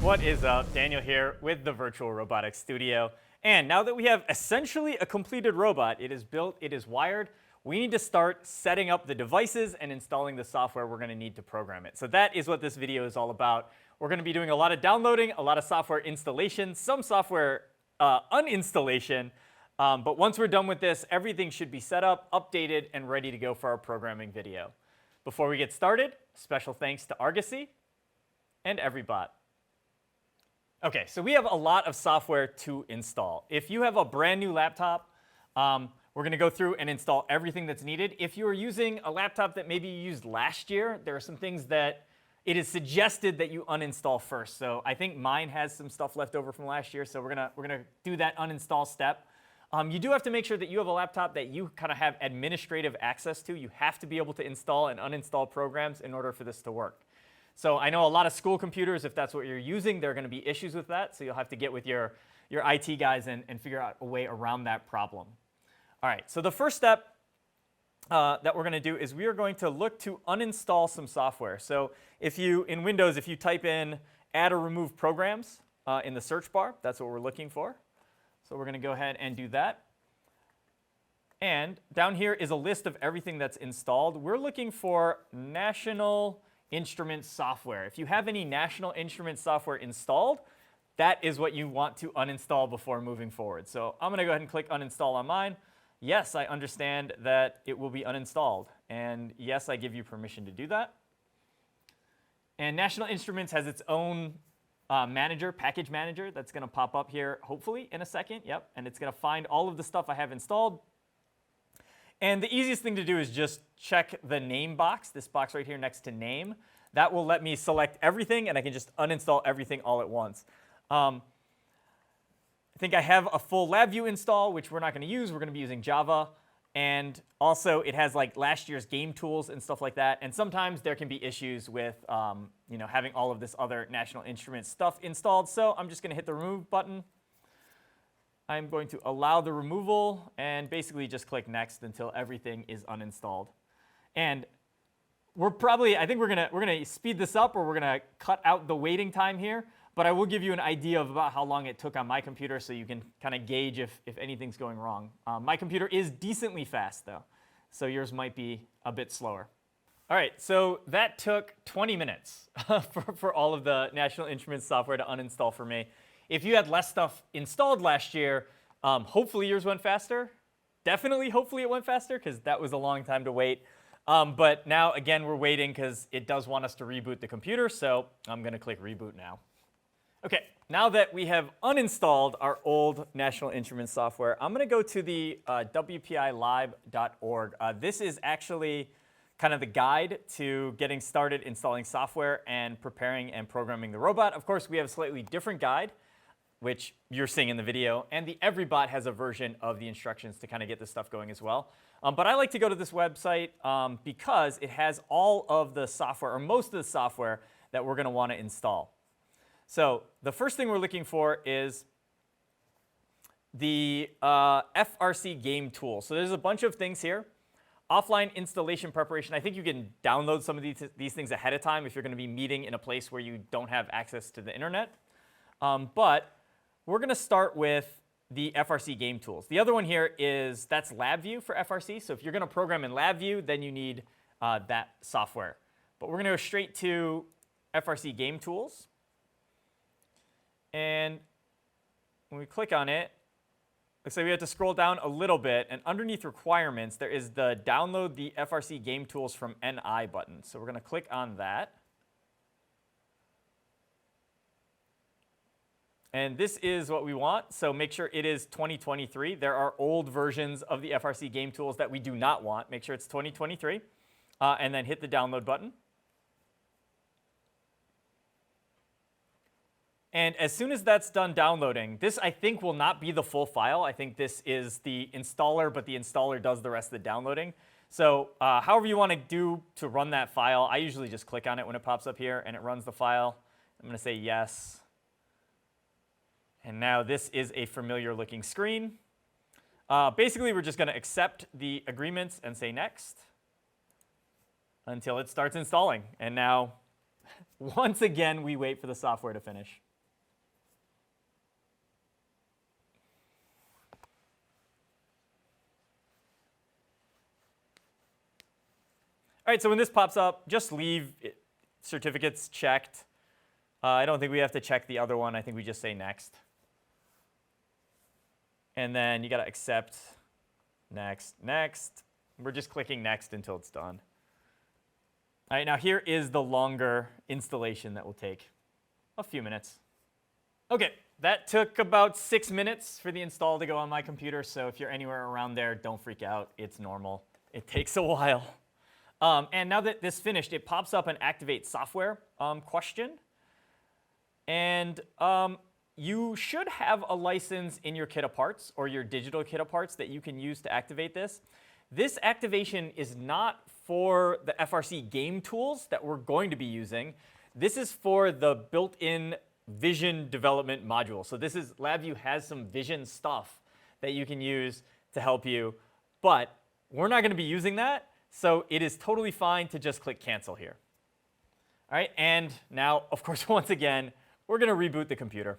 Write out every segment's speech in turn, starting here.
What is up? Daniel here with the Virtual Robotics Studio. And now that we have essentially a completed robot, it is built, it is wired, we need to start setting up the devices and installing the software we're going to need to program it. So that is what this video is all about. We're going to be doing a lot of downloading, a lot of software installation, some software uninstallation. But once we're done with this, everything should be set up, updated, and ready to go for our programming video. Before we get started, special thanks to Argosy and Everybot. Okay, so we have a lot of software to install. If you have a brand new laptop, we're going to go through and install everything that's needed. If you are using a laptop that maybe you used last year, there are some things that it is suggested that you uninstall first. So I think mine has some stuff left over from last year, so we're gonna do that uninstall step. You do have to make sure that you have a laptop that you kind of have administrative access to. You have to be able to install and uninstall programs in order for this to work. So I know a lot of school computers, if that's what you're using, there are going to be issues with that. So you'll have to get with your IT guys and figure out a way around that problem. All right, so the first step that we're going to do is we are going to look to uninstall some software. So if you, in Windows, if you type in add or remove programs in the search bar, that's what we're looking for. So we're going to go ahead and do that. And down here is a list of everything that's installed. We're looking for National Instruments software. If you have any National Instruments software installed, that is what you want to uninstall before moving forward. So I'm going to go ahead and click uninstall on mine. Yes, I understand that it will be uninstalled. And yes, I give you permission to do that. And National Instruments has its own manager, package manager, that's going to pop up here hopefully in a second. Yep, and it's going to find all of the stuff I have installed. And the easiest thing to do is just check the name box, this box right here next to name. That will let me select everything, and I can just uninstall everything all at once. I think I have a full LabVIEW install, which we're not going to use. We're going to be using Java. And also, it has like last year's game tools and stuff like that. And sometimes there can be issues with having all of this other National Instruments stuff installed. So I'm just going to hit the remove button. I'm going to allow the removal and basically just click next until everything is uninstalled. And I think we're gonna speed this up, or we're gonna cut out the waiting time here. But I will give you an idea of about how long it took on my computer, so you can kind of gauge if anything's going wrong. My computer is decently fast though, so yours might be a bit slower. All right, so that took 20 minutes for all of the National Instruments software to uninstall for me. If you had less stuff installed last year, hopefully yours went faster. Definitely, hopefully it went faster, because that was a long time to wait. But now, again, we're waiting because it does want us to reboot the computer, so I'm going to click reboot now. OK, now that we have uninstalled our old National Instruments software, I'm going to go to the WPILib.org. This is actually kind of the guide to getting started installing software and preparing and programming the robot. Of course, we have a slightly different guide, which you're seeing in the video, and the Everybot has a version of the instructions to kind of get this stuff going as well. But I like to go to this website because it has all of the software, or most of the software, that we're going to want to install. So the first thing we're looking for is the FRC game tool. So there's a bunch of things here. Offline installation preparation. I think you can download some of these things ahead of time if you're going to be meeting in a place where you don't have access to the internet. But we're going to start with the FRC game tools. The other one here that's LabVIEW for FRC. So if you're going to program in LabVIEW, then you need that software. But we're going to go straight to FRC game tools. And when we click on it, looks like we have to scroll down a little bit. And underneath requirements, there is the download the FRC game tools from NI button. So we're going to click on that. And this is what we want, so make sure it is 2023. There are old versions of the FRC game tools that we do not want. Make sure it's 2023, and then hit the download button. And as soon as that's done downloading, this I think will not be the full file. I think this is the installer, but the installer does the rest of the downloading. So however you want to do to run that file, I usually just click on it when it pops up here, and it runs the file. I'm going to say yes. And now this is a familiar looking screen. Basically, we're just going to accept the agreements and say next until it starts installing. And now, once again, we wait for the software to finish. All right, so when this pops up, just leave certificates checked. I don't think we have to check the other one. I think we just say next. And then you got to accept, next, next. We're just clicking next until it's done. All right, now here is the longer installation that will take a few minutes. OK, that took about 6 minutes for the install to go on my computer. So if you're anywhere around there, don't freak out. It's normal. It takes a while. And now that this finished, it pops up an activate software question. And you should have a license in your kit of parts or your digital kit of parts that you can use to activate this. This activation is not for the FRC game tools that we're going to be using. This is for the built-in vision development module. So this is LabVIEW has some vision stuff that you can use to help you. But we're not going to be using that. So it is totally fine to just click cancel here. All right, and now, of course, once again, we're going to reboot the computer.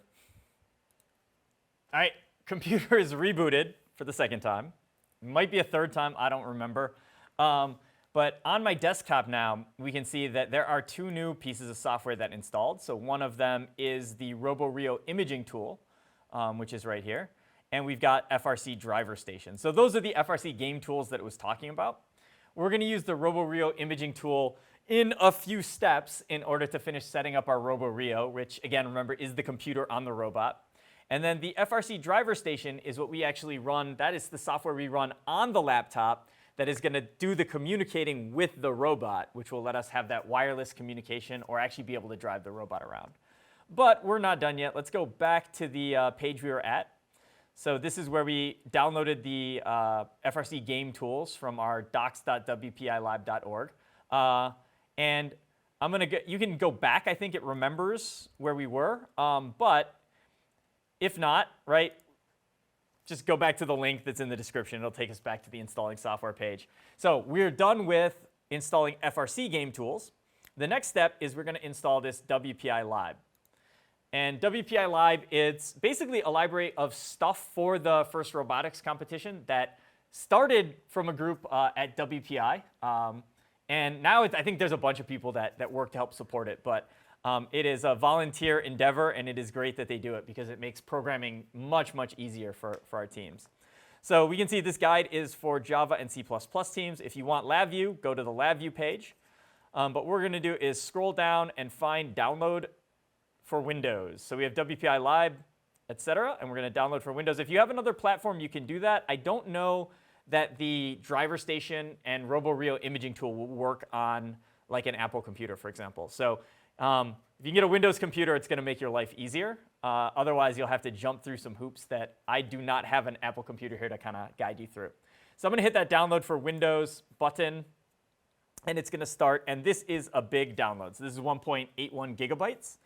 All right, computer is rebooted for the second time. Might be a third time, I don't remember. But on my desktop now, we can see that there are 2 new pieces of software that installed. So one of them is the roboRio imaging tool, which is right here. And we've got FRC driver station. So those are the FRC game tools that it was talking about. We're going to use the roboRio imaging tool in a few steps in order to finish setting up our roboRio, which, again, remember, is the computer on the robot. And then the FRC driver station is what we actually run. That is the software we run on the laptop that is going to do the communicating with the robot, which will let us have that wireless communication or actually be able to drive the robot around. But we're not done yet. Let's go back to the page we were at. So this is where we downloaded the FRC game tools from our docs.wpilib.org. And I'm going to you can go back. I think it remembers where we were. But if not, right, just go back to the link that's in the description. It'll take us back to the installing software page. So we're done with installing FRC game tools. The next step is we're going to install this WPILib. And WPILib, it's basically a library of stuff for the FIRST Robotics competition that started from a group at WPI. And now I think there's a bunch of people that work to help support it. But it is a volunteer endeavor, and it is great that they do it because it makes programming much, much easier for our teams. So we can see this guide is for Java and C++ teams. If you want LabVIEW, go to the LabVIEW page. But what we're going to do is scroll down and find download for Windows. So we have WPILib, et cetera, and we're going to download for Windows. If you have another platform, you can do that. I don't know that the driver station and roboRio imaging tool will work on like an Apple computer, for example. So if you can get a Windows computer, it's going to make your life easier. Otherwise, you'll have to jump through some hoops that I do not have an Apple computer here to kind of guide you through. So I'm going to hit that download for Windows button, and it's going to start. And this is a big download. So this is 1.81 gigabytes.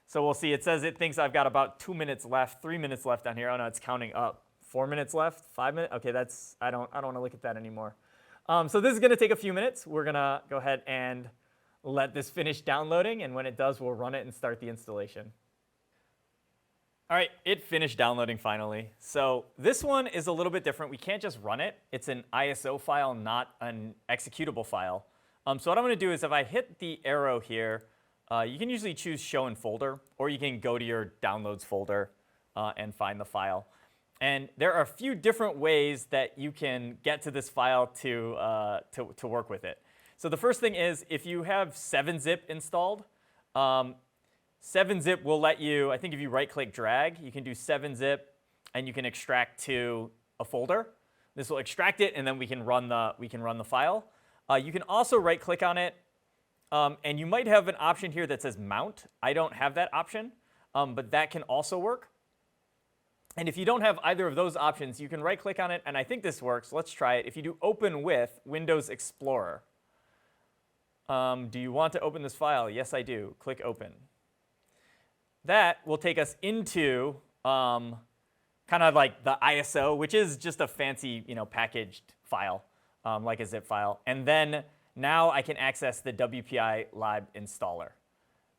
So we'll see. It says it thinks I've got about 2 minutes left, 3 minutes left down here. Oh no, it's counting up. 4 minutes left, 5 minutes. OK, that's I don't want to look at that anymore. So this is going to take a few minutes. We're going to go ahead and let this finish downloading, and when it does, we'll run it and start the installation. All right, it finished downloading finally. So this one is a little bit different. We can't just run it. It's an ISO file, not an executable file. So what I'm going to do is if I hit the arrow here, you can usually choose show in folder, or you can go to your downloads folder and find the file. And there are a few different ways that you can get to this file to work with it. So the first thing is if you have 7-zip installed, 7-zip will let you, I think if you right-click drag, you can do 7-zip, and you can extract to a folder. This will extract it, and then we can run the file. You can also right-click on it, and you might have an option here that says mount. I don't have that option, but that can also work. And if you don't have either of those options, you can right-click on it, and I think this works. Let's try it. If you do open with Windows Explorer, do you want to open this file? Yes, I do. Click open. That will take us into kind of like the ISO, which is just a fancy packaged file, like a zip file. And then now I can access the WPILib installer.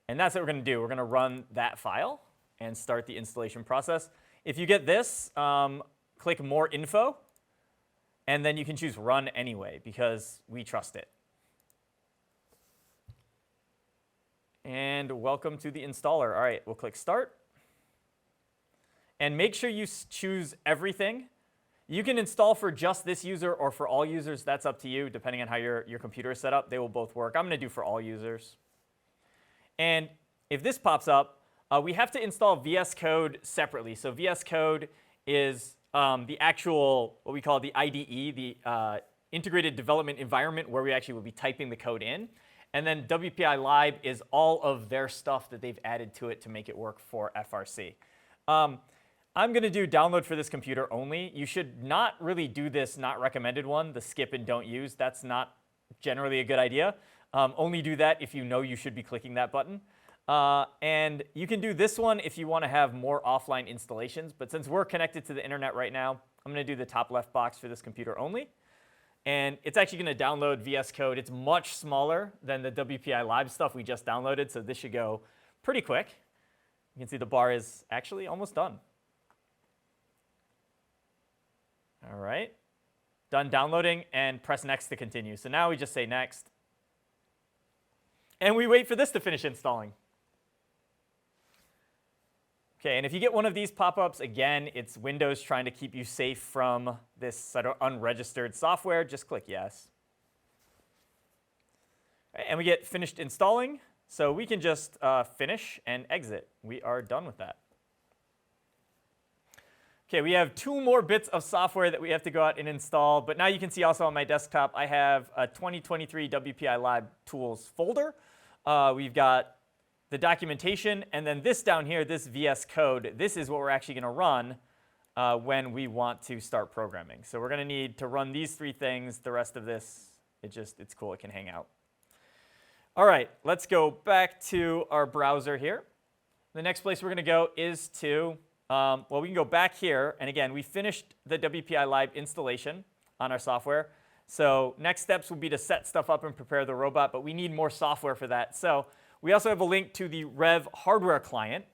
And that's what we're going to do. We're going to run that file and start the installation process. If you get this, click More Info, and then you can choose Run Anyway because we trust it. And welcome to the installer. All right, we'll click Start. And make sure you choose everything. You can install for just this user or for all users. That's up to you, depending on how your computer is set up. They will both work. I'm going to do for all users. And if this pops up, we have to install VS Code separately. So VS Code is the actual, what we call the IDE, the integrated development environment where we actually will be typing the code in. And then WPILib is all of their stuff that they've added to it to make it work for FRC. I'm going to do download for this computer only. You should not really do this not recommended one, the skip and don't use. That's not generally a good idea. Only do that if you know you should be clicking that button. And you can do this one if you want to have more offline installations. But since we're connected to the internet right now, I'm going to do the top left box for this computer only. And it's actually going to download VS Code. It's much smaller than the WPILib stuff we just downloaded, so this should go pretty quick. You can see the bar is actually almost done. All right, done downloading, and press next to continue. So now we just say next. And we wait for this to finish installing. Okay, and if you get one of these pop-ups, again, it's Windows trying to keep you safe from this sort of unregistered software. Just click yes. And we get finished installing, so we can just finish and exit. We are done with that. Okay, we have 2 more bits of software that we have to go out and install, but now you can see also on my desktop, I have a 2023 WPILib tools folder. We've got the documentation, and then this down here, this VS Code, this is what we're actually going to run when we want to start programming. So we're going to need to run these 3 things. The rest of this, it's cool. It can hang out. All right, let's go back to our browser here. The next place we're going to go is to, well, we can go back here. And again, we finished the WPILib installation on our software. So next steps will be to set stuff up and prepare the robot, but we need more software for that. So we also have a link to the REV hardware client.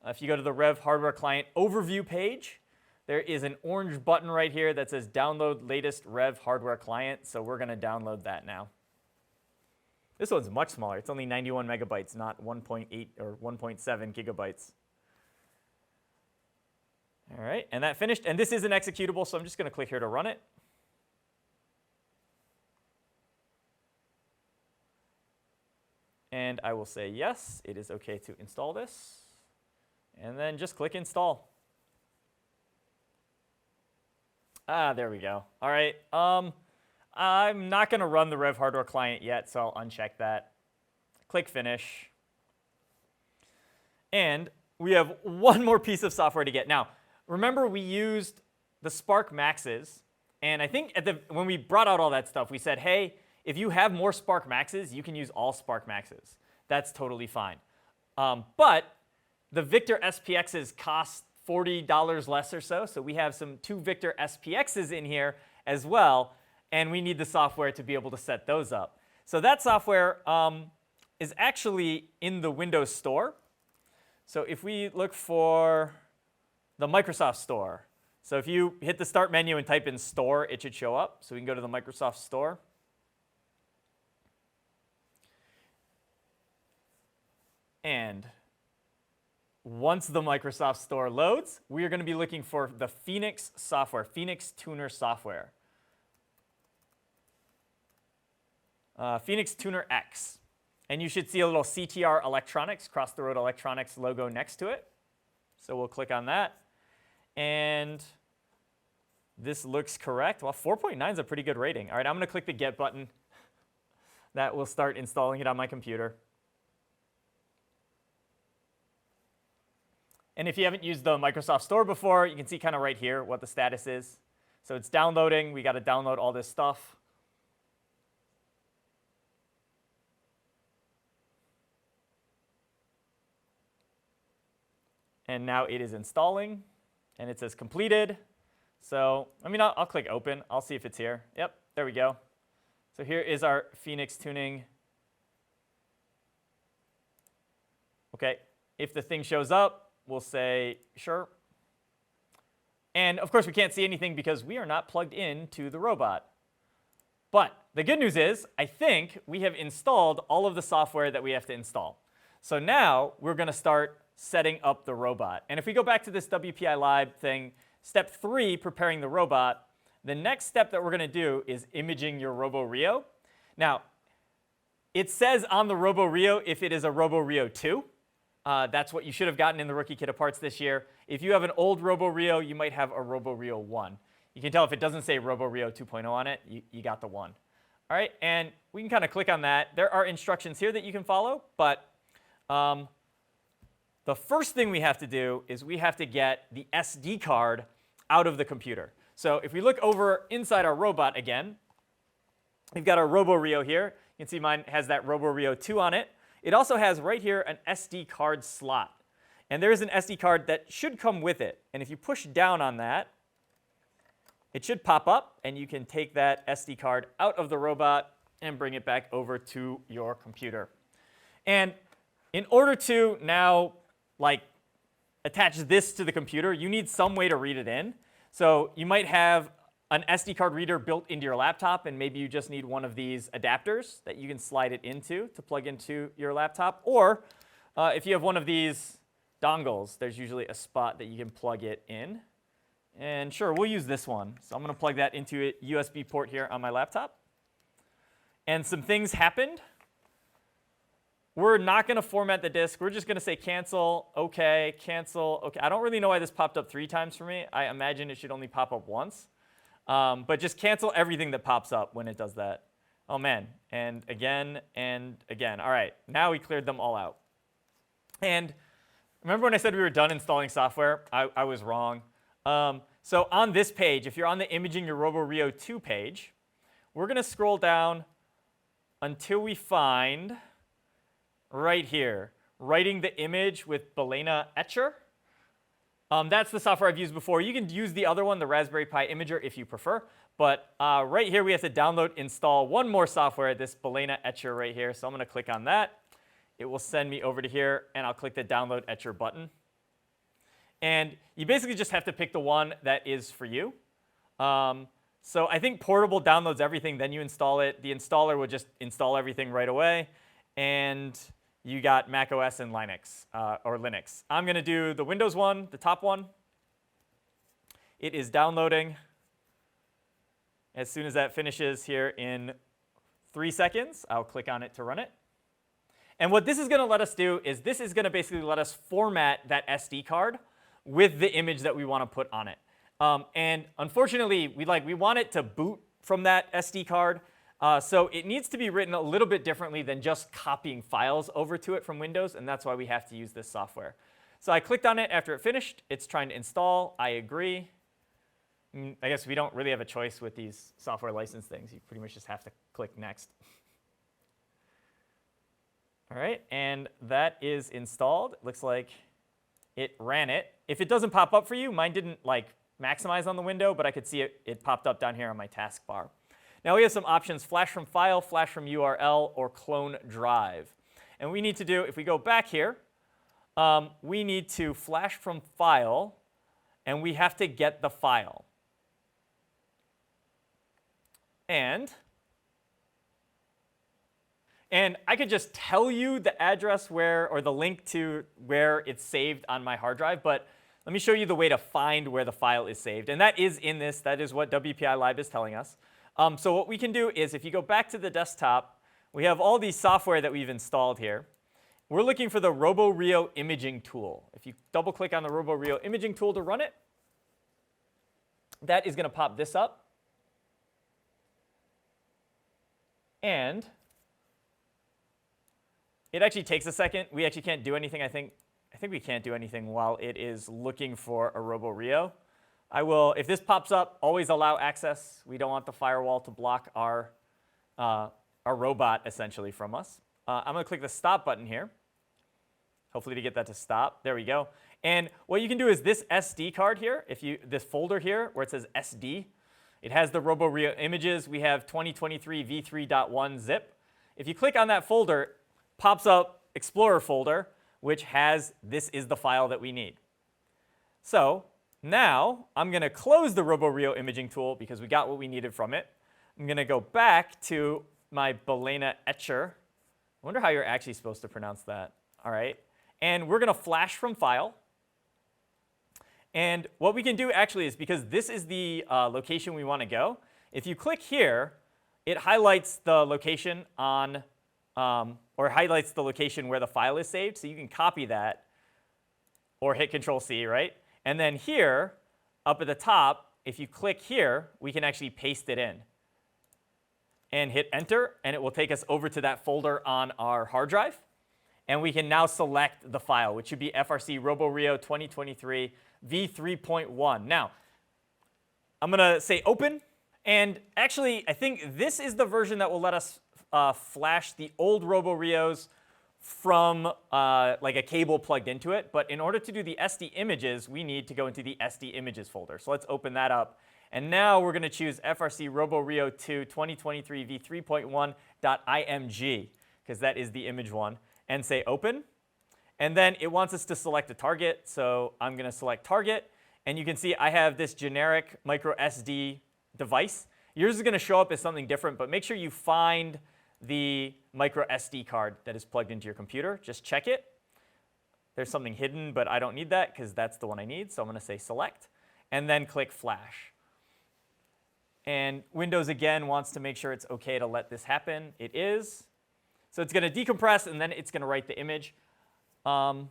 If you go to the REV hardware client overview page, there is an orange button right here that says download latest REV hardware client. So we're going to download that now. This one's much smaller. It's only 91 megabytes, not 1.8 or 1.7 gigabytes. All right, and that finished. And this is an executable, so I'm just going to click here to run it. And I will say yes, it is OK to install this. And then just click install. There we go. All right. I'm not going to run the REV hardware client yet, so I'll uncheck that. Click finish. And we have one more piece of software to get. Now, remember we used the SparkMaxes. And I think when we brought out all that stuff, we said, hey, if you have more SparkMaxes, you can use all SparkMaxes. That's totally fine. But the Victor SPXs cost $40 less or so. So we have 2 Victor SPXs in here as well. And we need the software to be able to set those up. So that software is actually in the Windows Store. So if we look for the Microsoft Store, so if you hit the Start menu and type in Store, it should show up. So we can go to the Microsoft Store. And once the Microsoft Store loads, we are going to be looking for the Phoenix software, Phoenix Tuner software. Phoenix Tuner X. And you should see a little CTR Electronics, Cross the Road Electronics logo next to it. So we'll click on that. And this looks correct. Well, 4.9 is a pretty good rating. All right, I'm going to click the Get button. That will start installing it on my computer. And if you haven't used the Microsoft Store before, you can see kind of right here what the status is. So it's downloading. We got to download all this stuff. And now it is installing, and it says completed. So, I mean, I'll click open. I'll see if it's here. Yep, there we go. So here is our Phoenix tuning. OK, if the thing shows up, we'll say sure. And of course, we can't see anything because we are not plugged in to the robot. But the good news is, I think we have installed all of the software that we have to install. So now we're going to start setting up the robot. And if we go back to this WPILib thing, step 3, preparing the robot, the next step that we're going to do is imaging your roboRio. Now, it says on the roboRio if it is a roboRio 2. That's what you should have gotten in the Rookie Kit of Parts this year. If you have an old roboRio, you might have a roboRio 1. You can tell if it doesn't say roboRio 2.0 on it, you got the 1. All right, and we can kind of click on that. There are instructions here that you can follow, but the first thing we have to do is we have to get the SD card out of the computer. So if we look over inside our robot again, we've got our roboRio here. You can see mine has that roboRio 2 on it. It also has right here an SD card slot. And there is an SD card that should come with it. And if you push down on that, it should pop up, and you can take that SD card out of the robot and bring it back over to your computer. And in order to now attach this to the computer, you need some way to read it in. So you might have an SD card reader built into your laptop, and maybe you just need one of these adapters that you can slide it into to plug into your laptop. Or if you have one of these dongles, there's usually a spot that you can plug it in. And sure, we'll use this one. So I'm going to plug that into a USB port here on my laptop. And some things happened. We're not going to format the disk. We're just going to say cancel, OK, cancel, OK. I don't really know why this popped up 3 times for me. I imagine it should only pop up once. But just cancel everything that pops up when it does that. Oh, man. And again, and again. All right. Now we cleared them all out. And remember when I said we were done installing software? I was wrong. So on this page, if you're on the Imaging Your roboRio 2 page, we're going to scroll down until we find right here, Writing the Image with Balena Etcher. That's the software I've used before. You can use the other one, the Raspberry Pi Imager, if you prefer. But right here, we have to download, install one more software, this Balena Etcher right here. So I'm going to click on that. It will send me over to here, and I'll click the Download Etcher button. And you basically just have to pick the one that is for you. So I think Portable downloads everything, then you install it. The installer will just install everything right away. And you got Mac OS and Linux, or Linux. I'm going to do the Windows one, the top one. It is downloading. As soon as that finishes here in 3 seconds, I'll click on it to run it. And what this is going to let us do is this is going to basically let us format that SD card with the image that we want to put on it. And unfortunately, we want it to boot from that SD card. So it needs to be written a little bit differently than just copying files over to it from Windows, and that's why we have to use this software. So I clicked on it after it finished. It's trying to install. I agree. I guess we don't really have a choice with these software license things. You pretty much just have to click Next. All right, and that is installed. It looks like it ran it. If it doesn't pop up for you, mine didn't maximize on the window, but I could see it popped up down here on my taskbar. Now we have some options: flash from file, flash from URL, or clone drive. And we need to do, if we go back here, we need to flash from file, and we have to get the file. And I could just tell you the address where, or the link to where it's saved on my hard drive, but let me show you the way to find where the file is saved. And that is in this. That is what WPILib is telling us. So what we can do is, if you go back to the desktop, we have all these software that we've installed here. We're looking for the roboRio imaging tool. If you double click on the roboRio imaging tool to run it, that is going to pop this up. And it actually takes a second. We actually can't do anything. I think we can't do anything while it is looking for a roboRio. I will, if this pops up, always allow access. We don't want the firewall to block our robot essentially from us. I'm going to click the stop button here, hopefully to get that to stop. There we go. And what you can do is this SD card here, this folder here where it says SD, it has the roboRio images. We have 2023 v3.1 zip. If you click on that folder, pops up Explorer folder, which has this is the file that we need. So now I'm going to close the roboRio imaging tool because we got what we needed from it. I'm I'm going to go back to my Balena etcher. I wonder how you're actually supposed to pronounce that. All right. And we're going to flash from file. And what we can do actually is, because this is the location we want to go, if you click here, it highlights the location on, or highlights the location where the file is saved. So you can copy that or hit Control-C, right? And then here, up at the top, if you click here, we can actually paste it in. And hit Enter, and it will take us over to that folder on our hard drive. And we can now select the file, which should be FRC roboRio 2023 v3.1. Now, I'm going to say Open. And actually, I think this is the version that will let us flash the old roboRios from like a cable plugged into it. But in order to do the SD images, we need to go into the SD images folder. So let's open that up. And now we're going to choose FRC roboRio 2 2023 v3.1.img, because that is the image one, and say Open. And then it wants us to select a target. So I'm going to select Target. And you can see I have this generic micro SD device. Yours is going to show up as something different, but make sure you find the micro SD card that is plugged into your computer. Just check it. There's something hidden, but I don't need that because that's the one I need. So I'm going to say Select, and then click Flash. And Windows, again, wants to make sure it's OK to let this happen. It is. So it's going to decompress, and then it's going to write the image. I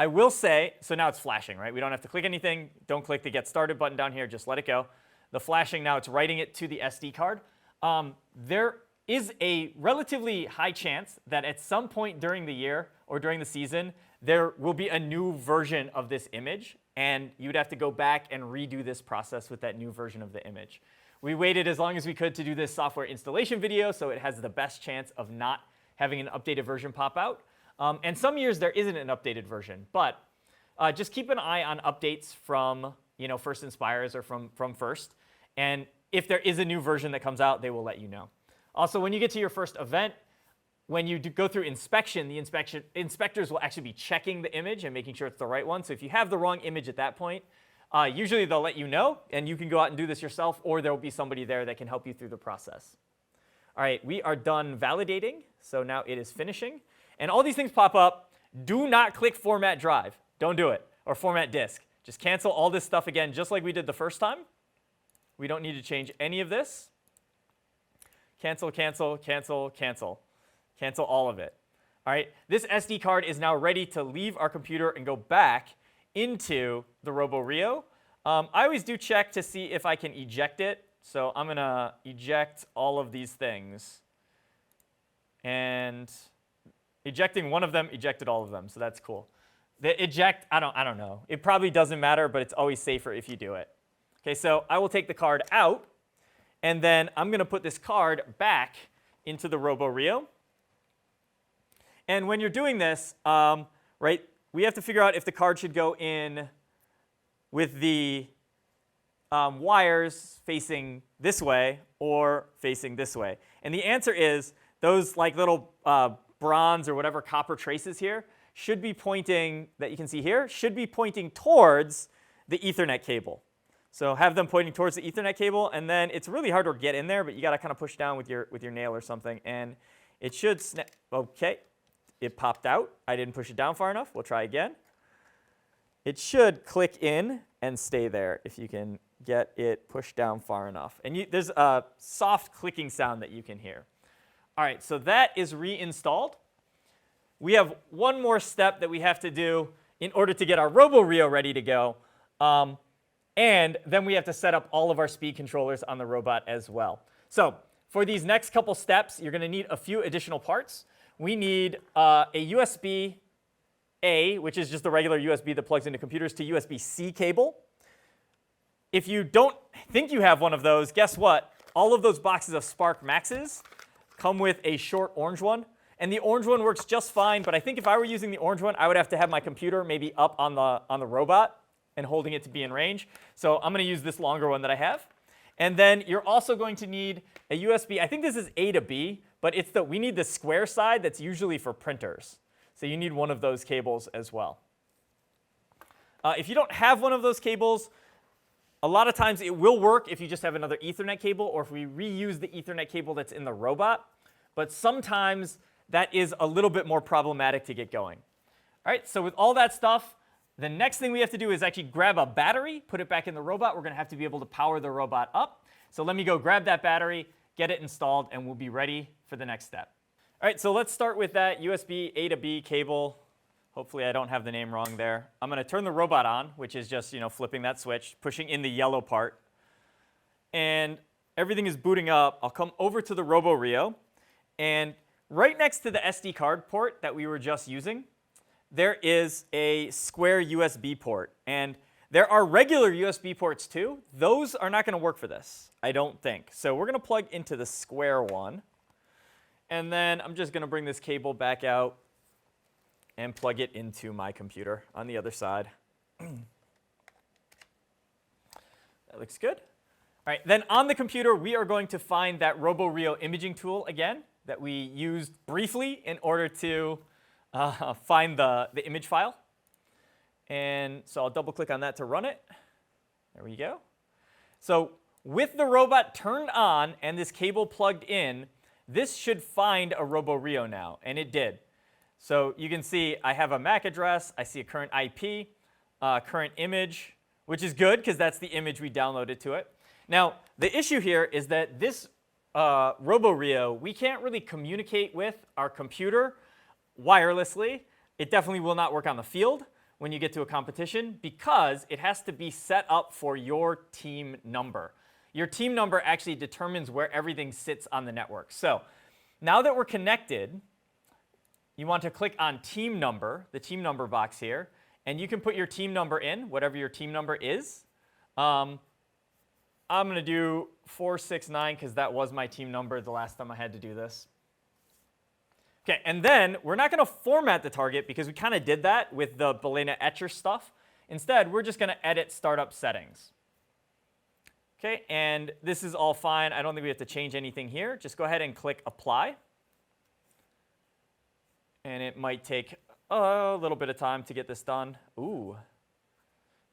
will say, so now it's flashing, right? We don't have to click anything. Don't click the Get Started button down here. Just let it go. The flashing, now it's writing it to the SD card. There is a relatively high chance that at some point during the year or during the season, there will be a new version of this image. And you'd have to go back and redo this process with that new version of the image. We waited as long as we could to do this software installation video, so it has the best chance of not having an updated version pop out. And some years there isn't an updated version, but just keep an eye on updates from First Inspires or from First. And if there is a new version that comes out, they will let you know. Also, when you get to your first event, when you go through inspection, the inspectors will actually be checking the image and making sure it's the right one. So if you have the wrong image at that point, usually they'll let you know, and you can go out and do this yourself, or there will be somebody there that can help you through the process. All right, we are done validating, so now it is finishing. And all these things pop up. Do not click Format Drive. Don't do it. Or Format Disk. Just cancel all this stuff again, just like we did the first time. We don't need to change any of this. Cancel, cancel, cancel, cancel. Cancel all of it. All right, this SD card is now ready to leave our computer and go back into the roboRio. I always do check to see if I can eject it. So I'm going to eject all of these things. And ejecting one of them ejected all of them, so that's cool. The eject, I don't know. It probably doesn't matter, but it's always safer if you do it. Okay, so I will take the card out, and then I'm going to put this card back into the roboRio. And when you're doing this, right, we have to figure out if the card should go in with the wires facing this way or facing this way. And the answer is those like little bronze or whatever copper traces here should be pointing, that you can see here, should be pointing towards the Ethernet cable. So have them pointing towards the Ethernet cable, and then it's really hard to get in there, but you got to kind of push down with your nail or something, and it should snap. Okay, it popped out. I didn't push it down far enough. We'll try again. It should click in and stay there if you can get it pushed down far enough. And there's a soft clicking sound that you can hear. All right, so that is reinstalled. We have one more step that we have to do in order to get our roboRio ready to go. And then we have to set up all of our speed controllers on the robot as well. So for these next couple steps, you're going to need a few additional parts. We need a USB-A, which is just the regular USB that plugs into computers, to USB-C cable. If you don't think you have one of those, guess what? All of those boxes of SparkMaxes come with a short orange one. And the orange one works just fine, but I think if I were using the orange one, I would have to have my computer maybe up on the robot and holding it to be in range. So I'm going to use this longer one that I have. And then you're also going to need a USB. I think this is A to B, but we need the square side that's usually for printers. So you need one of those cables as well. If you don't have one of those cables, A lot of times it will work if you just have another Ethernet cable or if we reuse the Ethernet cable that's in the robot, but sometimes that is a little bit more problematic to get going. All right, so with all that stuff, the next thing we have to do is actually grab a battery, put it back in the robot. We're going to have to be able to power the robot up. So let me go grab that battery, get it installed, and we'll be ready for the next step. All right, so let's start with that USB A to B cable. Hopefully I don't have the name wrong there. I'm going to turn the robot on, which is just, flipping that switch, pushing in the yellow part. And everything is booting up. I'll come over to the roboRio. And right next to the SD card port that we were just using, there is a square USB port. And there are regular USB ports too. Those are not going to work for this, I don't think. So we're going to plug into the square one. And then I'm just going to bring this cable back out and plug it into my computer on the other side. That looks good. All right, then on the computer, we are going to find that roboRio imaging tool again that we used briefly in order to find the image file. And so I'll double click on that to run it. There we go. So with the robot turned on and this cable plugged in, this should find a roboRio now, and it did. So you can see I have a MAC address, I see a current IP, current image, which is good because that's the image we downloaded to it. Now, the issue here is that this roboRio, we can't really communicate with our computer wirelessly. It definitely will not work on the field when you get to a competition because it has to be set up for your team number. Your team number actually determines where everything sits on the network. So now that we're connected, you want to click on team number, the team number box here, and you can put your team number in, whatever your team number is. I'm going to do 469 because that was my team number the last time I had to do this. Okay, and then we're not going to format the target because we kind of did that with the Balena Etcher stuff. Instead, we're just going to edit startup settings. Okay, and this is all fine. I don't think we have to change anything here. Just go ahead and click Apply. And it might take a little bit of time to get this done. Ooh,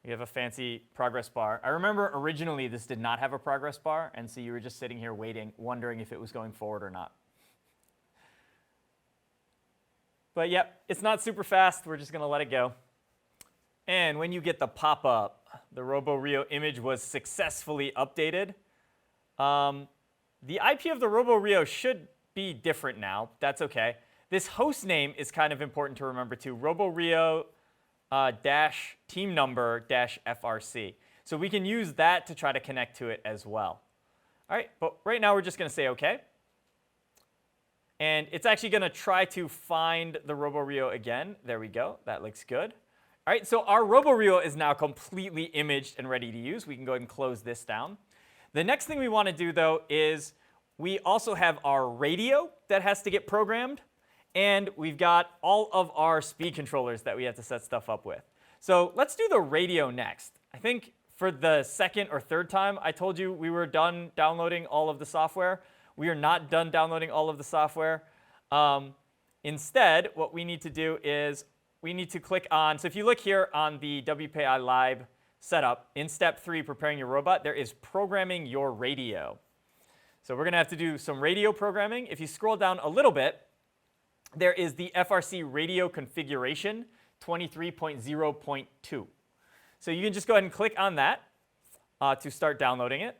we have a fancy progress bar. I remember originally this did not have a progress bar, and so you were just sitting here waiting, wondering if it was going forward or not. But yep, it's not super fast. We're just going to let it go. And when you get the pop-up, the roboRio image was successfully updated. The IP of the roboRio should be different now. That's OK. This host name is kind of important to remember too, roboRio team number FRC. So we can use that to try to connect to it as well. All right, but right now we're just going to say OK. And it's actually going to try to find the roboRio again. There we go. That looks good. All right, so our roboRio is now completely imaged and ready to use. We can go ahead and close this down. The next thing we want to do, though, is we also have our radio that has to get programmed. And we've got all of our speed controllers that we have to set stuff up with. So let's do the radio next. I think for the second or third time, I told you we were done downloading all of the software. We are not done downloading all of the software. Instead, what we need to do is we need to click on, so if you look here on the WPILib setup, in step 3, preparing your robot, there is programming your radio. So we're going to have to do some radio programming. If you scroll down a little bit, there is the FRC radio configuration 23.0.2. So you can just go ahead and click on that to start downloading it.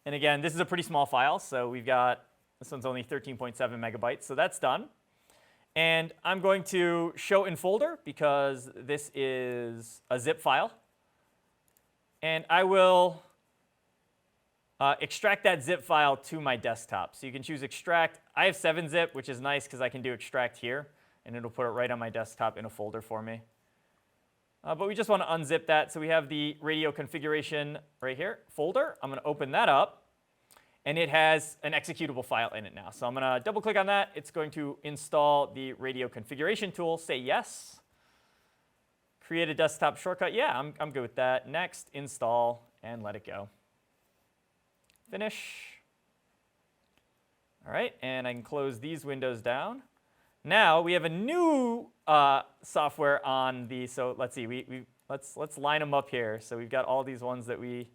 And again, this is a pretty small file, so we've got, this one's only 13.7 megabytes, so that's done. And I'm going to show in folder because this is a zip file. And I will extract that zip file to my desktop. So you can choose extract. I have 7-zip, which is nice because I can do extract here, and it'll put it right on my desktop in a folder for me. But we just want to unzip that. So we have the radio configuration right here, folder. I'm going to open that up, and it has an executable file in it now. So I'm going to double click on that. It's going to install the radio configuration tool. Say yes. Create a desktop shortcut. Yeah, I'm good with that. Next, install, and let it go. Finish. All right, and I can close these windows down. Now we have a new software on the, so let's see, let's line them up here. So we've got all these ones that we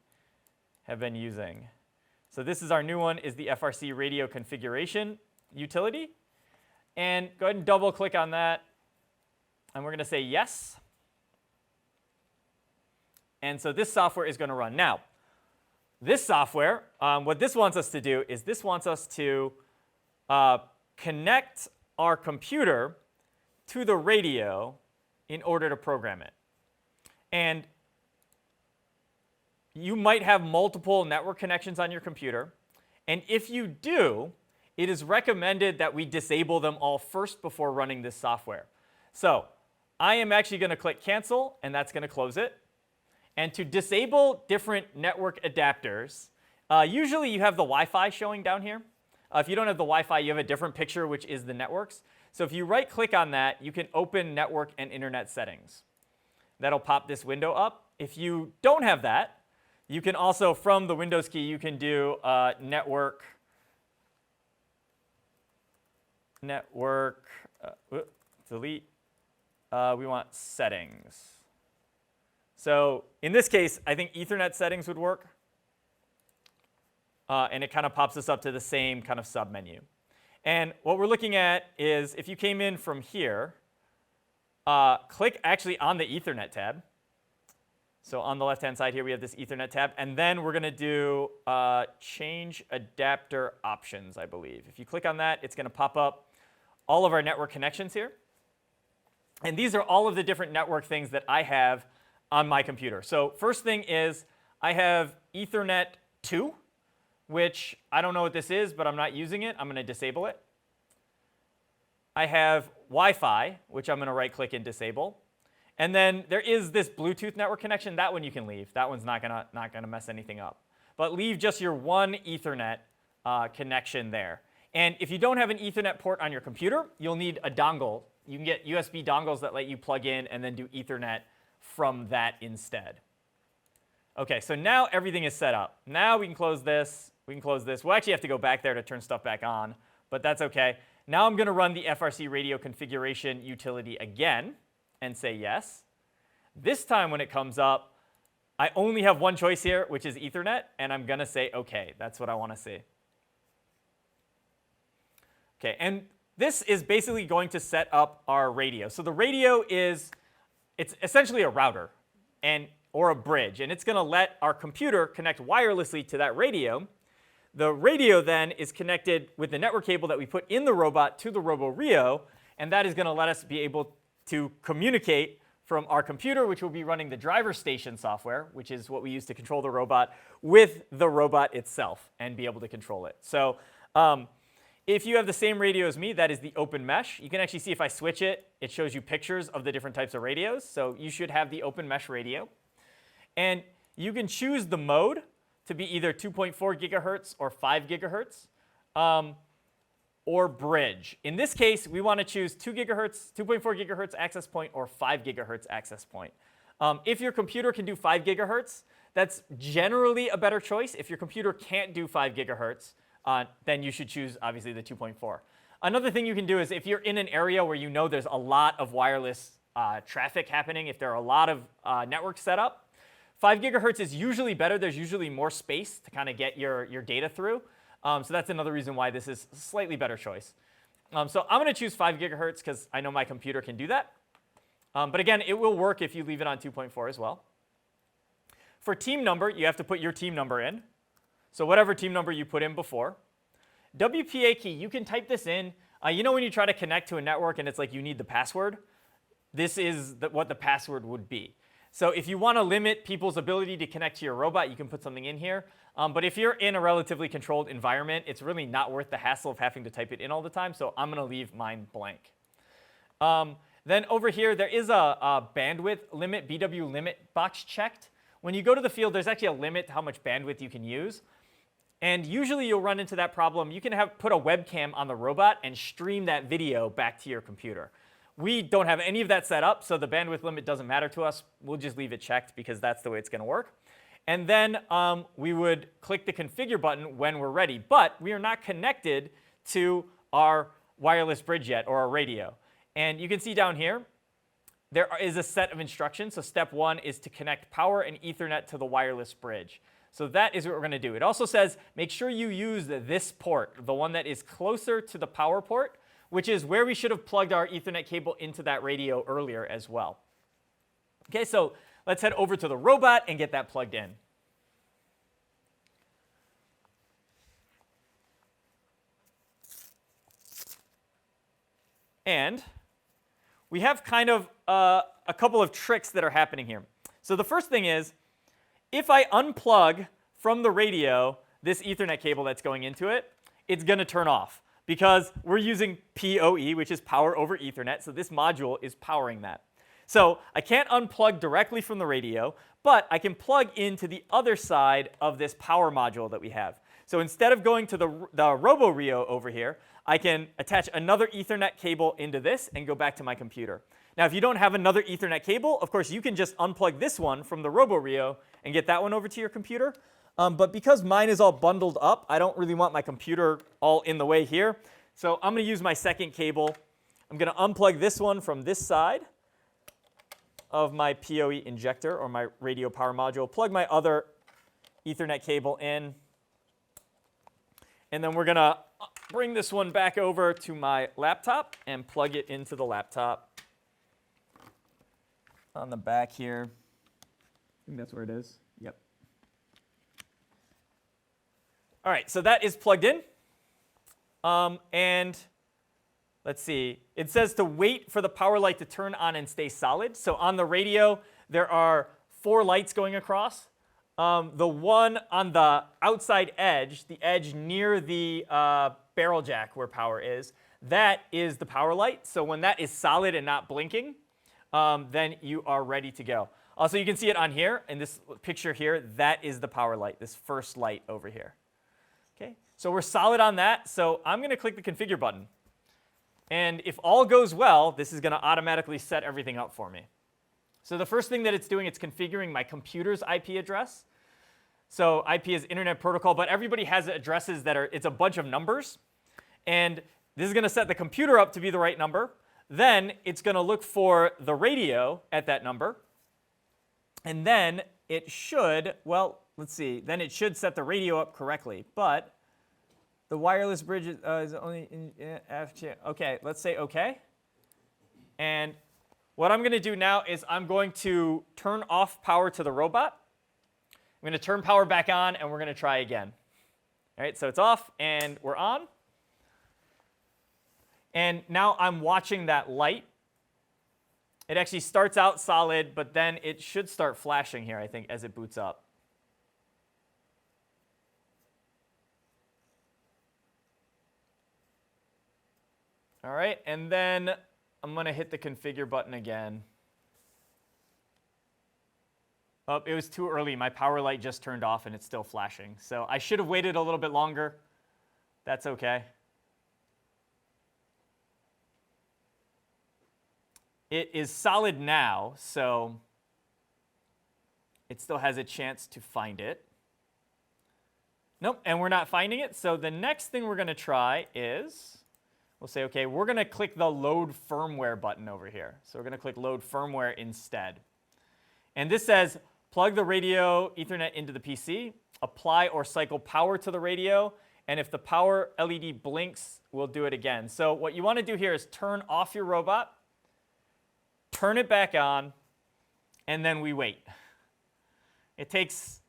have been using. So this is our new one, is the FRC radio configuration utility. And go ahead and double click on that. And we're going to say yes. And so this software is going to run. Now, this software, what this wants us to do is this wants us to connect our computer to the radio in order to program it. And you might have multiple network connections on your computer. And if you do, it is recommended that we disable them all first before running this software. So I am actually going to click cancel, and that's going to close it. And to disable different network adapters, usually you have the Wi-Fi showing down here. If you don't have the Wi-Fi, you have a different picture, which is the networks. So if you right-click on that, you can open Network and Internet Settings. That'll pop this window up. If you don't have that, you can also, from the Windows key, you can do network, delete. We want settings. So in this case, I think Ethernet settings would work. And it kind of pops us up to the same kind of submenu. And what we're looking at is if you came in from here, click actually on the Ethernet tab. So on the left-hand side here, we have this Ethernet tab. And then we're going to do change adapter options, I believe. If you click on that, it's going to pop up all of our network connections here. And these are all of the different network things that I have on my computer. So first thing is I have Ethernet 2, which I don't know what this is, but I'm not using it. I'm going to disable it. I have Wi-Fi, which I'm going to right-click and disable. And then there is this Bluetooth network connection. That one you can leave. That one's not gonna mess anything up. But leave just your one Ethernet connection there. And if you don't have an Ethernet port on your computer, you'll need a dongle. You can get USB dongles that let you plug in and then do Ethernet from that instead. OK, so now everything is set up. Now we can close this. We can close this. We'll actually have to go back there to turn stuff back on, but that's OK. Now I'm going to run the FRC radio configuration utility again and say yes. This time when it comes up, I only have one choice here, which is Ethernet, and I'm going to say OK. That's what I want to see. OK, and this is basically going to set up our radio. So the radio it's essentially a router or a bridge, and it's going to let our computer connect wirelessly to that radio. The radio then is connected with the network cable that we put in the robot to the roboRio, and that is going to let us be able to communicate from our computer, which will be running the driver station software, which is what we use to control the robot, with the robot itself and be able to control it. So if you have the same radio as me, that is the open mesh. You can actually see if I switch it, it shows you pictures of the different types of radios. So you should have the open mesh radio. And you can choose the mode to be either 2.4 gigahertz or 5 gigahertz, or bridge. In this case, we want to choose 2.4 gigahertz access point or 5 gigahertz access point. If your computer can do 5 gigahertz, that's generally a better choice. If your computer can't do 5 gigahertz, then you should choose, obviously, the 2.4. Another thing you can do is if you're in an area where you know there's a lot of wireless traffic happening, if there are a lot of networks set up, 5 gigahertz is usually better. There's usually more space to kind of get your data through. So that's another reason why this is a slightly better choice. So I'm going to choose 5 gigahertz because I know my computer can do that. But again, it will work if you leave it on 2.4 as well. For team number, you have to put your team number in. So whatever team number you put in before. WPA key, you can type this in. You know when you try to connect to a network and it's like you need the password? This is what the password would be. So if you want to limit people's ability to connect to your robot, you can put something in here. But if you're in a relatively controlled environment, it's really not worth the hassle of having to type it in all the time. So I'm going to leave mine blank. Then over here, there is a bandwidth limit, BW limit box checked. When you go to the field, there's actually a limit to how much bandwidth you can use. And usually you'll run into that problem. You can put a webcam on the robot and stream that video back to your computer. We don't have any of that set up, so the bandwidth limit doesn't matter to us. We'll just leave it checked because that's the way it's going to work. And then we would click the configure button when we're ready. But we are not connected to our wireless bridge yet or our radio. And you can see down here, there is a set of instructions. So step 1 is to connect power and Ethernet to the wireless bridge. So that is what we're going to do. It also says make sure you use this port, the one that is closer to the power port, which is where we should have plugged our Ethernet cable into that radio earlier as well. Okay, so let's head over to the robot and get that plugged in. And we have kind of a couple of tricks that are happening here. So the first thing is, if I unplug from the radio this Ethernet cable that's going into it, it's going to turn off because we're using PoE, which is power over Ethernet, so this module is powering that. So I can't unplug directly from the radio, but I can plug into the other side of this power module that we have. So instead of going to the roboRio over here, I can attach another Ethernet cable into this and go back to my computer. Now, if you don't have another Ethernet cable, of course, you can just unplug this one from the roboRio and get that one over to your computer. But because mine is all bundled up, I don't really want my computer all in the way here. So I'm going to use my second cable. I'm going to unplug this one from this side of my PoE injector or my radio power module, plug my other Ethernet cable in, and then we're going to bring this one back over to my laptop and plug it into the laptop. On the back here. I think that's where it is. Yep. All right, so that is plugged in. And let's see. It says to wait for the power light to turn on and stay solid. So on the radio, there are 4 lights going across. The one on the outside edge, the edge near the barrel jack where power is, that is the power light. So when that is solid and not blinking, then you are ready to go. Also, you can see it on here in this picture here. That is the power light, this first light over here. Okay, so we're solid on that. So I'm going to click the configure button. And if all goes well, this is going to automatically set everything up for me. So the first thing that it's doing, it's configuring my computer's IP address. So IP is Internet Protocol, but everybody has addresses that are, it's a bunch of numbers. And this is going to set the computer up to be the right number. Then it's going to look for the radio at that number. And then it should, well, let's see, then it should set the radio up correctly. But the wireless bridge is only in OK, let's say OK. And what I'm going to do now is I'm going to turn off power to the robot. I'm going to turn power back on, and we're going to try again. All right, so it's off, and we're on. And now I'm watching that light. It actually starts out solid, but then it should start flashing here, I think, as it boots up. All right, and then I'm going to hit the configure button again. Oh, it was too early. My power light just turned off, and it's still flashing. So I should have waited a little bit longer. That's OK. It is solid now, so it still has a chance to find it. Nope, and we're not finding it. So the next thing we're going to try is, we'll say, OK, we're going to click the Load Firmware button over here. So we're going to click Load Firmware instead. And this says, plug the radio Ethernet into the PC, apply or cycle power to the radio, and if the power LED blinks, we'll do it again. So what you want to do here is turn off your robot, turn it back on, and then we wait. It takes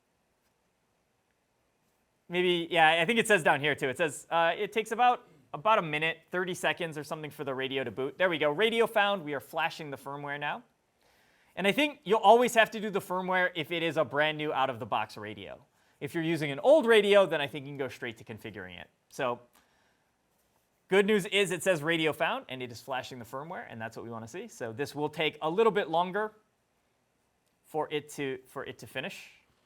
maybe, yeah, I think it says down here too. It says it takes about a minute, 30 seconds or something for the radio to boot. There we go. Radio found. We are flashing the firmware now. And I think you'll always have to do the firmware if it is a brand new out-of-the-box radio. If you're using an old radio, then I think you can go straight to configuring it. So good news is it says radio found, and it is flashing the firmware, and that's what we want to see. So this will take a little bit longer for it to finish.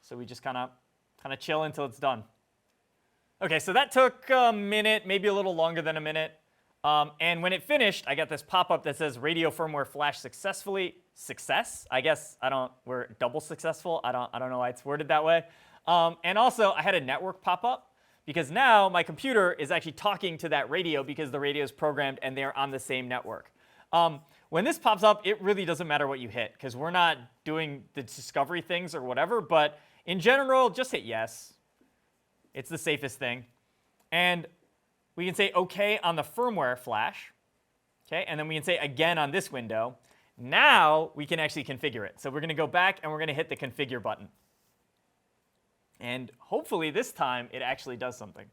So we just kind of chill until it's done. OK, so that took a minute, maybe a little longer than a minute. And when it finished, I got this pop-up that says radio firmware flashed successfully. Success? I guess we're double successful. I don't know why it's worded that way. And also, I had a network pop up because now my computer is actually talking to that radio because the radio is programmed and they're on the same network. When this pops up, it really doesn't matter what you hit because we're not doing the discovery things or whatever, but In general, just hit yes. It's the safest thing. And we can say OK on the firmware flash. Okay, and then we can say again on this window. Now we can actually configure it. So we're going to go back and we're going to hit the configure button. And hopefully this time it actually does something.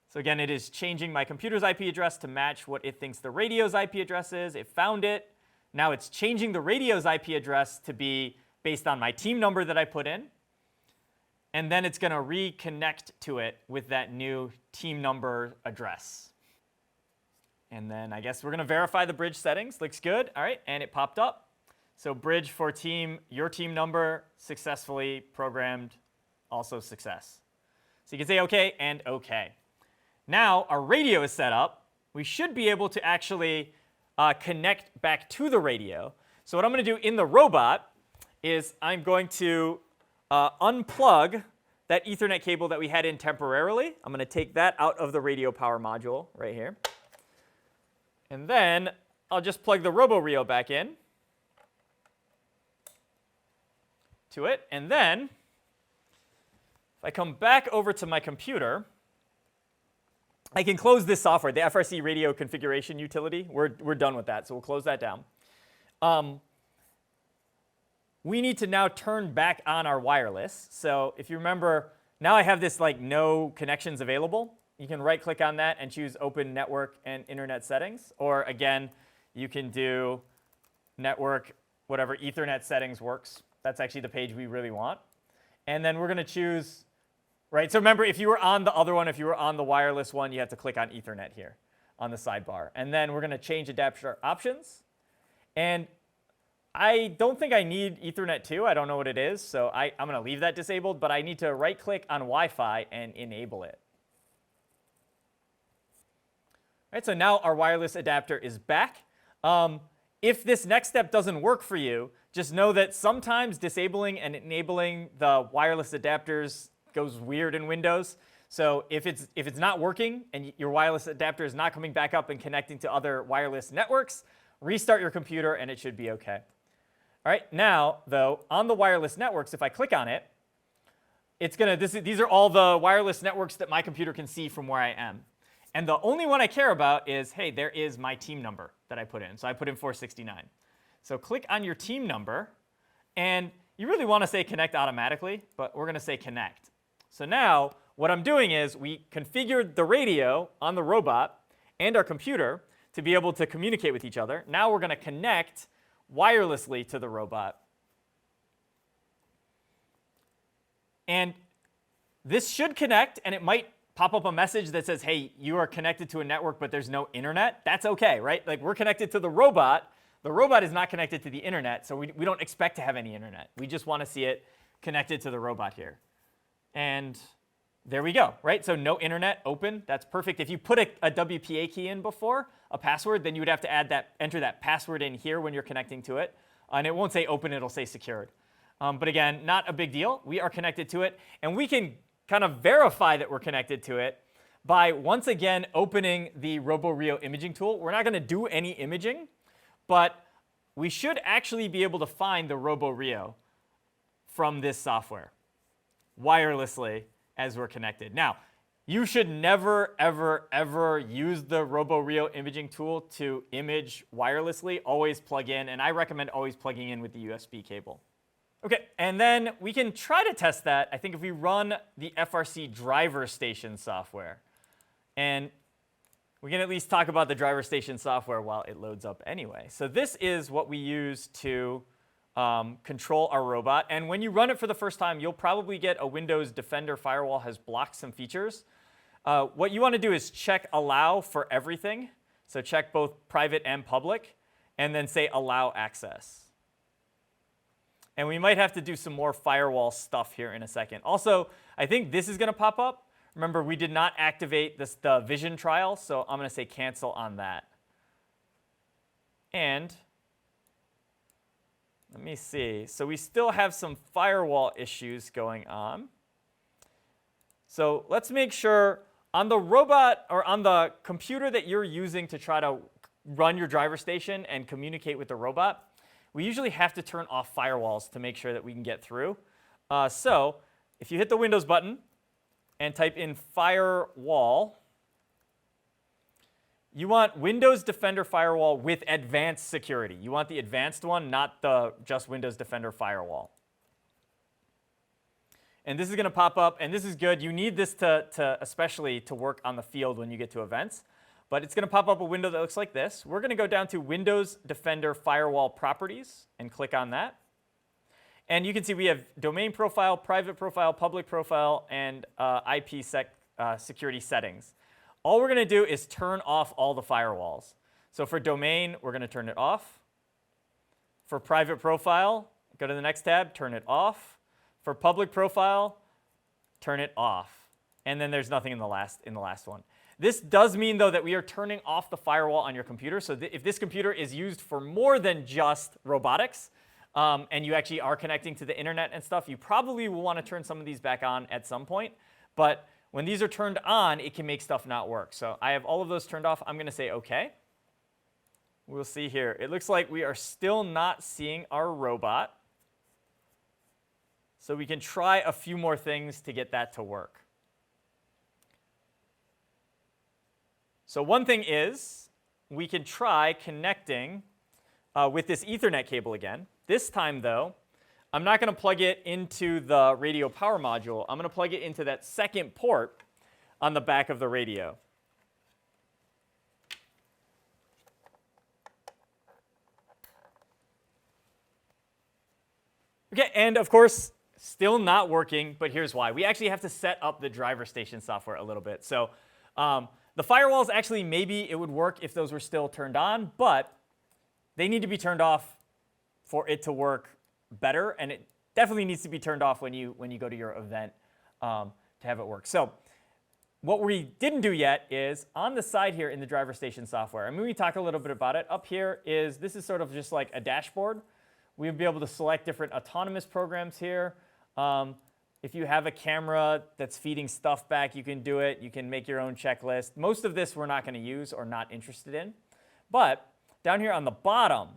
So again, it is changing my computer's IP address to match what it thinks the radio's IP address is. It found it. Now it's changing the radio's IP address to be based on my team number that I put in. And then it's going to reconnect to it with that new team number address. And then I guess we're going to verify the bridge settings. Looks good. All right, and it popped up. So bridge for team, your team number, successfully programmed, also success. So you can say OK and OK. Now our radio is set up. We should be able to actually connect back to the radio. So what I'm going to do in the robot is I'm going to unplug that Ethernet cable that we had in temporarily. I'm going to take that out of the radio power module right here. And then I'll just plug the roboRio back in to it. And then if I come back over to my computer, I can close this software, the FRC radio configuration utility. We're done with that, so we'll close that down. We need to now turn back on our wireless. So if you remember, now I have this like no connections available. You can right-click on that and choose Open Network and Internet Settings. Or again, you can do network, whatever Ethernet settings works. That's actually the page we really want. And then we're going to choose, right? So remember, if you were on the other one, if you were on the wireless one, you have to click on Ethernet here on the sidebar. And then we're going to change adapter options. And I don't think I need Ethernet 2. I don't know what it is. So I'm going to leave that disabled. But I need to right-click on Wi-Fi and enable it. All right, so now our wireless adapter is back. If this next step doesn't work for you, just know that sometimes disabling and enabling the wireless adapters goes weird in Windows. So if it's not working and your wireless adapter is not coming back up and connecting to other wireless networks, restart your computer and it should be OK. All right, now, though, on the wireless networks, if I click on it, it's going to, these are all the wireless networks that my computer can see from where I am. And the only one I care about is, hey, there is my team number that I put in. So I put in 469. So click on your team number. And you really want to say connect automatically, but we're going to say connect. So now what I'm doing is we configured the radio on the robot and our computer to be able to communicate with each other. Now we're going to connect wirelessly to the robot. And this should connect, and it might pop up a message that says, hey, you are connected to a network, but there's no internet. That's OK, right? Like we're connected to the robot. The robot is not connected to the internet, so we don't expect to have any internet. We just want to see it connected to the robot here. And there we go, right? So no internet, open. That's perfect. If you put a WPA key in before, a password, then you would have to enter that password in here when you're connecting to it. And it won't say open, it'll say secured. But again, not a big deal. We are connected to it. And we can kind of verify that we're connected to it by once again opening the roboRio imaging tool. We're not going to do any imaging, but we should actually be able to find the roboRio from this software wirelessly as we're connected. Now, you should never, ever, ever use the roboRio imaging tool to image wirelessly. Always plug in, and I recommend always plugging in with the USB cable. OK, and then we can try to test that, I think, if we run the FRC driver station software. And we can at least talk about the driver station software while it loads up anyway. So this is what we use to control our robot. And when you run it for the first time, you'll probably get a Windows Defender firewall has blocked some features. What you want to do is check allow for everything. So check both private and public, and then say allow access. And we might have to do some more firewall stuff here in a second. Also, I think this is going to pop up. Remember, we did not activate the vision trial, so I'm going to say cancel on that. And let me see. So we still have some firewall issues going on. So let's make sure on the robot or on the computer that you're using to try to run your driver station and communicate with the robot, we usually have to turn off firewalls to make sure that we can get through. So if you hit the Windows button and type in firewall, you want Windows Defender Firewall with advanced security. You want the advanced one, not the just Windows Defender Firewall. And this is going to pop up, and this is good. You need this especially to work on the field when you get to events. But it's going to pop up a window that looks like this. We're going to go down to Windows Defender Firewall Properties and click on that. And you can see we have domain profile, private profile, public profile, and IPsec security settings. All we're going to do is turn off all the firewalls. So for domain, we're going to turn it off. For private profile, go to the next tab, turn it off. For public profile, turn it off. And then there's nothing in the last one. This does mean, though, that we are turning off the firewall on your computer. So if this computer is used for more than just robotics, and you actually are connecting to the internet and stuff, you probably will want to turn some of these back on at some point. But when these are turned on, it can make stuff not work. So I have all of those turned off. I'm going to say OK. We'll see here. It looks like we are still not seeing our robot. So we can try a few more things to get that to work. So one thing is we can try connecting with this Ethernet cable again. This time, though, I'm not going to plug it into the radio power module. I'm going to plug it into that second port on the back of the radio. OK, and of course, still not working, but here's why. We actually have to set up the driver station software a little bit. So the firewalls, actually, maybe it would work if those were still turned on, but they need to be turned off for it to work better, and it definitely needs to be turned off when you go to your event to have it work. So what we didn't do yet is on the side here in the driver station software, I mean, we talked a little bit about it. Up here is, this is sort of just like a dashboard. We'll be able to select different autonomous programs here. If you have a camera that's feeding stuff back, you can do it. You can make your own checklist. Most of this we're not going to use or not interested in. But down here on the bottom,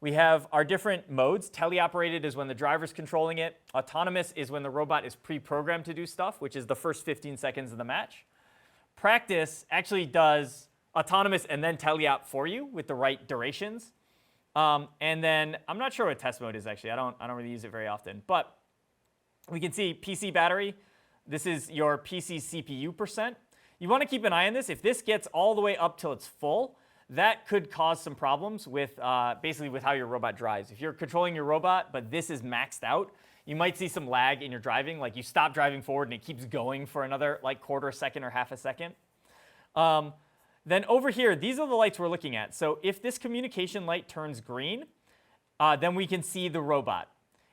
we have our different modes. Teleoperated is when the driver's controlling it. Autonomous is when the robot is pre-programmed to do stuff, which is the first 15 seconds of the match. Practice actually does autonomous and then teleop for you with the right durations. And then I'm not sure what test mode is, actually. I don't really use it very often. But we can see PC battery. This is your PC CPU percent. You want to keep an eye on this. If this gets all the way up till it's full, that could cause some problems with basically with how your robot drives. If you're controlling your robot, but this is maxed out, you might see some lag in your driving. Like you stop driving forward and it keeps going for another like quarter second or half a second. Then over here, these are the lights we're looking at. So if this communication light turns green, then we can see the robot.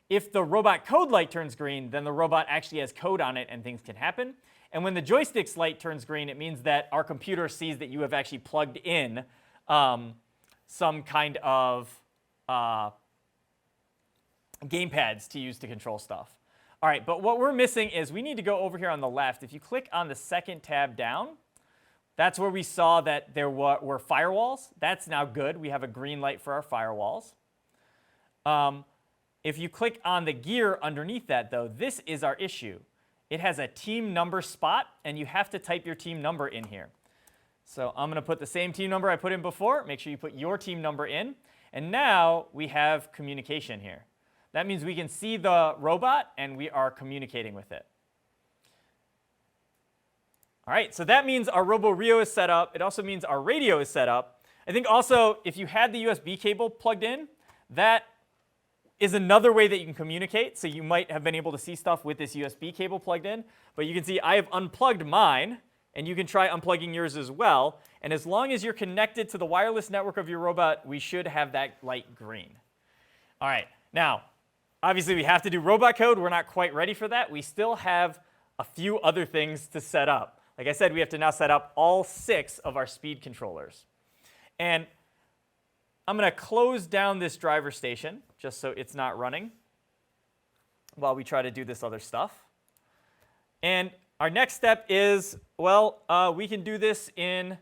If the robot code light turns green, then the robot actually has code on it and things can happen. And when the joystick's light turns green, it means that our computer sees that you have actually plugged in some kind of gamepads to use to control stuff. All right, but what we're missing is we need to go over here on the left. If you click on the second tab down, that's where we saw that there were firewalls. That's now good. We have a green light for our firewalls. If you click on the gear underneath that, though, this is our issue. It has a team number spot, and you have to type your team number in here. So I'm going to put the same team number I put in before. Make sure you put your team number in. And now we have communication here. That means we can see the robot, and we are communicating with it. All right, so that means our roboRio is set up. It also means our radio is set up. I think also if you had the USB cable plugged in, that is another way that you can communicate. So you might have been able to see stuff with this USB cable plugged in. But you can see I have unplugged mine, and you can try unplugging yours as well. And as long as you're connected to the wireless network of your robot, we should have that light green. All right, now, obviously we have to do robot code. We're not quite ready for that. We still have a few other things to set up. Like I said, we have to now set up all 6 of our speed controllers. And I'm going to close down this driver station just so it's not running while we try to do this other stuff. And our next step is, well, we can do this in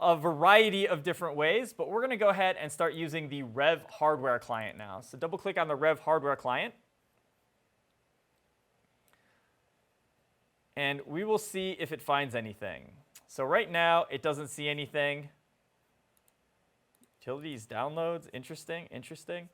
a variety of different ways, but we're going to go ahead and start using the REV hardware client now. So double click on the REV hardware client. And we will see if it finds anything. So right now, it doesn't see anything. Utilities, downloads, interesting.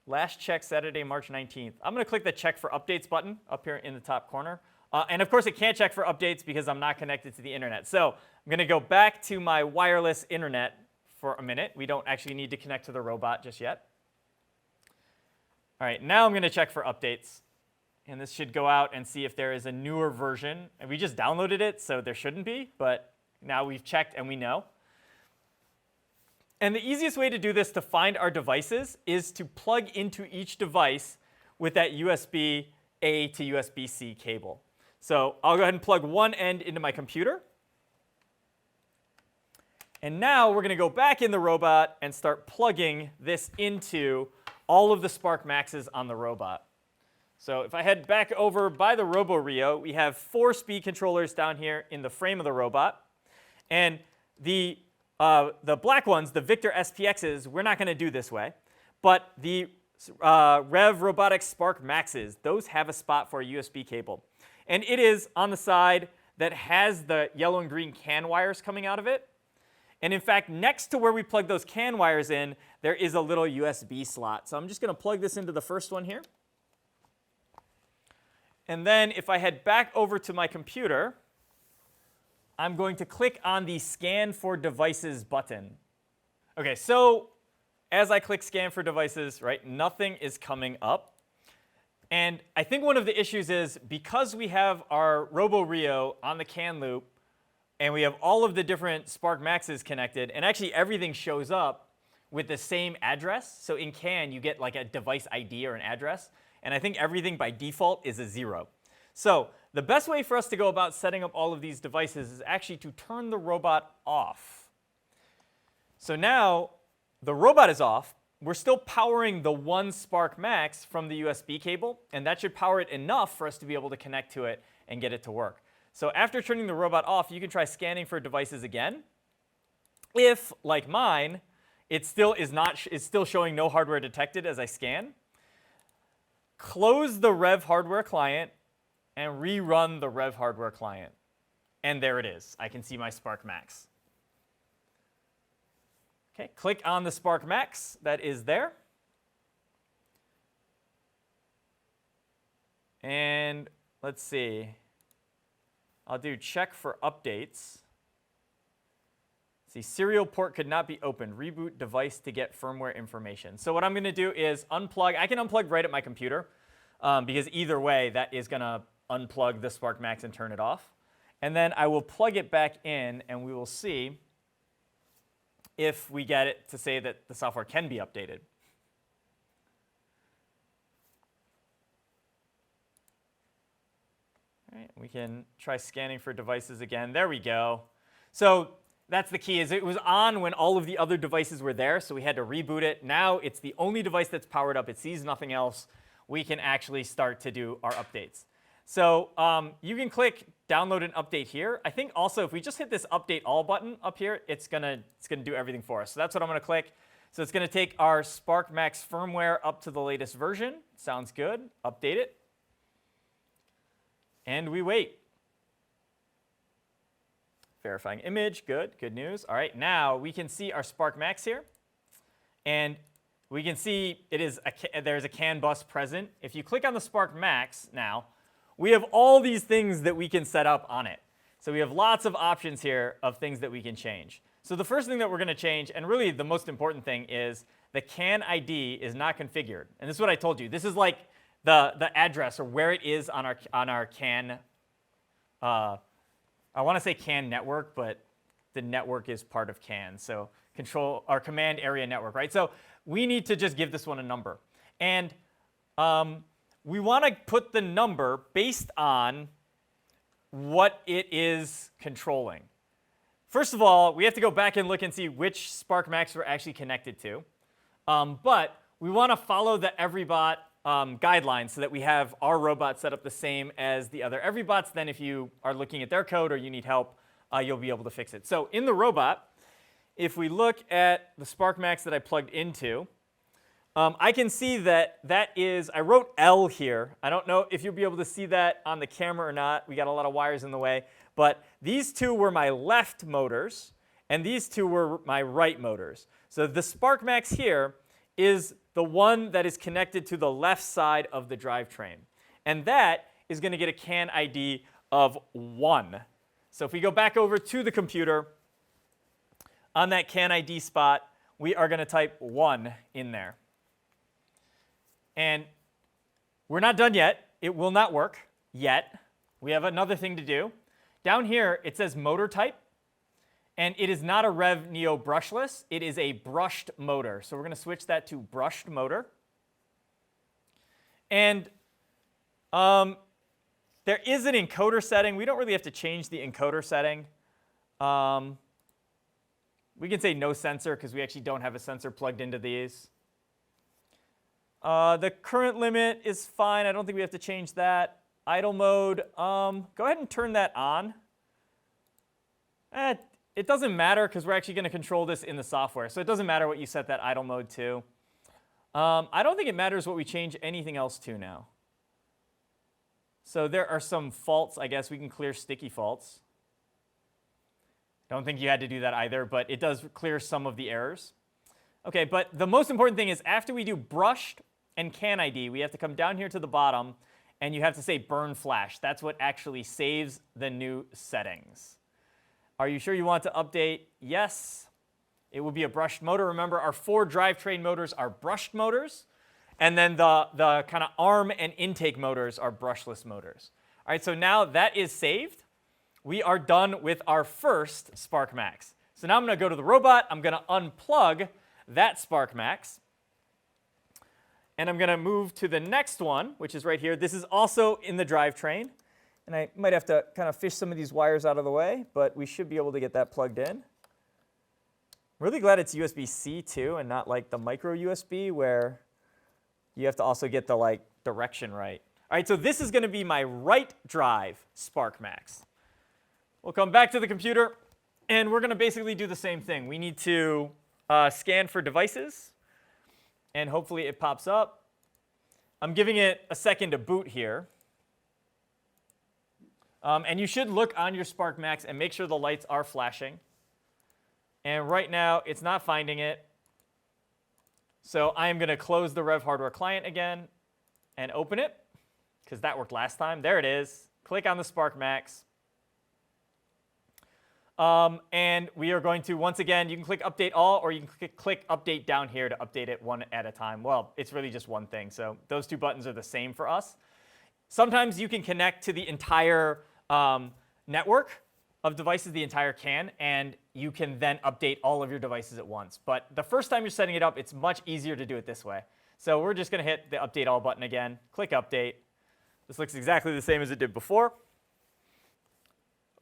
Last check Saturday, March 19th. I'm going to click the check for updates button up here in the top corner. And of course, it can't check for updates because I'm not connected to the internet. So I'm going to go back to my wireless internet for a minute. We don't actually need to connect to the robot just yet. All right, now I'm going to check for updates. And this should go out and see if there is a newer version. And we just downloaded it, so there shouldn't be. But now we've checked and we know. And the easiest way to do this to find our devices is to plug into each device with that USB-A to USB-C cable. So I'll go ahead and plug one end into my computer. And now we're going to go back in the robot and start plugging this into all of the SparkMaxes on the robot. So if I head back over by the roboRio, we have 4 speed controllers down here in the frame of the robot. And the black ones, the Victor SPXs, we're not going to do this way. But the REV Robotics SparkMaxes, those have a spot for a USB cable. And it is on the side that has the yellow and green CAN wires coming out of it. And in fact, next to where we plug those CAN wires in, there is a little USB slot. So I'm just going to plug this into the first one here. And then if I head back over to my computer, I'm going to click on the Scan for Devices button. OK, so as I click Scan for Devices, right, nothing is coming up. And I think one of the issues is because we have our roboRio on the CAN loop, and we have all of the different SparkMaxes connected, and actually everything shows up with the same address. So in CAN, you get like a device ID or an address. And I think everything by default is a 0. So the best way for us to go about setting up all of these devices is actually to turn the robot off. So now the robot is off. We're still powering the one SparkMax from the USB cable, and that should power it enough for us to be able to connect to it and get it to work. So after turning the robot off, you can try scanning for devices again. If, like mine, it still is still showing no hardware detected as I scan, close the REV hardware client and rerun the REV hardware client. And there it is. I can see my SparkMax. Okay, click on the SparkMax that is there. And let's see. I'll do check for updates. See, serial port could not be opened. Reboot device to get firmware information. So what I'm going to do is unplug. I can unplug right at my computer because either way, that is going to unplug the SparkMax and turn it off. And then I will plug it back in, and we will see if we get it to say that the software can be updated. All right, we can try scanning for devices again. There we go. So that's the key, is it was on when all of the other devices were there, so we had to reboot it. Now it's the only device that's powered up. It sees nothing else. We can actually start to do our updates. So you can click download and update here. I think also if we just hit this update all button up here, it's gonna do everything for us. So that's what I'm gonna click. So it's gonna take our SparkMax firmware up to the latest version. Sounds good. Update it. And we wait. Verifying image, good news. All right, now we can see our SparkMax here. And we can see there's a CAN bus present. If you click on the SparkMax now, we have all these things that we can set up on it. So we have lots of options here of things that we can change. So the first thing that we're going to change, and really the most important thing, is the CAN ID is not configured. And this is what I told you. This is like the address or where it is on our CAN. I want to say CAN network, but the network is part of CAN. So control our command area network, right? So we need to just give this one a number. And we want to put the number based on what it is controlling. First of all, we have to go back and look and see which SparkMax we're actually connected to. But we want to follow the Everybot guidelines so that we have our robot set up the same as the other Everybots. Then if you are looking at their code or you need help, you'll be able to fix it. So in the robot, if we look at the SparkMax that I plugged into, I can see that that is, I wrote L here. I don't know if you'll be able to see that on the camera or not. We got a lot of wires in the way. But these two were my left motors, and these two were my right motors. So the SparkMax here is the one that is connected to the left side of the drivetrain. And that is going to get a CAN ID of 1. So if we go back over to the computer, on that CAN ID spot, we are going to type 1 in there. And we're not done yet. It will not work yet. We have another thing to do. Down here, it says motor type. And it is not a REV Neo brushless. It is a brushed motor. So we're going to switch that to brushed motor. And there is an encoder setting. We don't really have to change the encoder setting. We can say no sensor because we actually don't have a sensor plugged into these. The current limit is fine. I don't think we have to change that. Idle mode, go ahead and turn that on. It doesn't matter because we're actually going to control this in the software. So it doesn't matter what you set that idle mode to. I don't think it matters what we change anything else to now. So there are some faults, I guess. We can clear sticky faults. Don't think you had to do that either, but it does clear some of the errors. OK, but the most important thing is after we do brushed and CAN ID, we have to come down here to the bottom, and you have to say burn flash. That's what actually saves the new settings. Are you sure you want to update? Yes. It will be a brushed motor. Remember, our 4 drivetrain motors are brushed motors, and then the kind of arm and intake motors are brushless motors. All right, so now that is saved. We are done with our first SparkMax. So now I'm going to go to the robot. I'm going to unplug that SparkMax. And I'm going to move to the next one, which is right here. This is also in the drivetrain. And I might have to kind of fish some of these wires out of the way, but we should be able to get that plugged in. Really glad it's USB-C too, and not like the micro USB where you have to also get the direction right. All right, so this is going to be my right drive SparkMax. We'll come back to the computer, and we're going to basically do the same thing. We need to scan for devices, and hopefully it pops up. I'm giving it a second to boot here. And you should look on your SparkMax and make sure the lights are flashing. And right now, it's not finding it. So I am going to close the REV hardware client again and open it, because that worked last time. There it is. Click on the SparkMax. And we are going to, once again, you can click Update All, or you can click Update down here to update it one at a time. Well, it's really just one thing. So those two buttons are the same for us. Sometimes you can connect to the entire network of devices, the entire CAN, and you can then update all of your devices at once. But the first time you're setting it up, it's much easier to do it this way. So we're just going to hit the Update All button again, click Update. This looks exactly the same as it did before.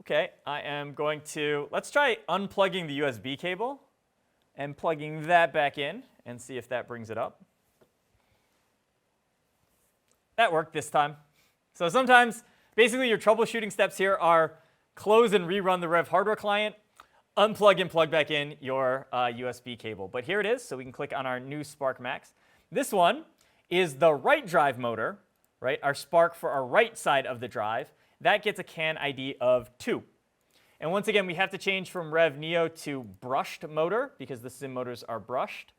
OK, I am going to, let's try unplugging the USB cable and plugging that back in and see if that brings it up. That worked this time. So sometimes, basically, your troubleshooting steps here are close and rerun the REV hardware client, unplug and plug back in your USB cable. But here it is, so we can click on our new SparkMax. This one is the right drive motor, right? Our Spark for our right side of the drive. That gets a CAN ID of 2. And once again, we have to change from REV Neo to brushed motor because the sim motors are brushed.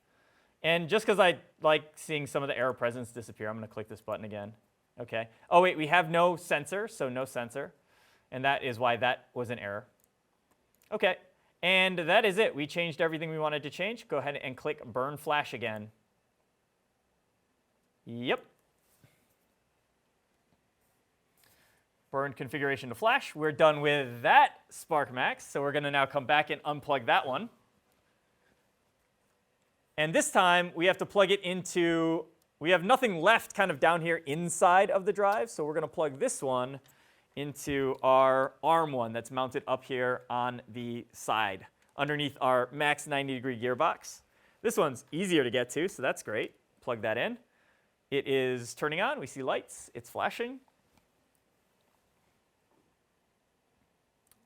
And just because I like seeing some of the error presence disappear, I'm going to click this button again. OK. Oh, wait, we have no sensor, so no sensor. And that is why that was an error. OK. And that is it. We changed everything we wanted to change. Go ahead and click Burn Flash again. Yep. Burn configuration to flash. We're done with that SparkMax. So we're going to now come back and unplug that one. And this time, we have to plug it into, we have nothing left kind of down here inside of the drive. So we're going to plug this one into our ARM one that's mounted up here on the side underneath our max 90-degree gearbox. This one's easier to get to, so that's great. Plug that in. It is turning on. We see lights. It's flashing.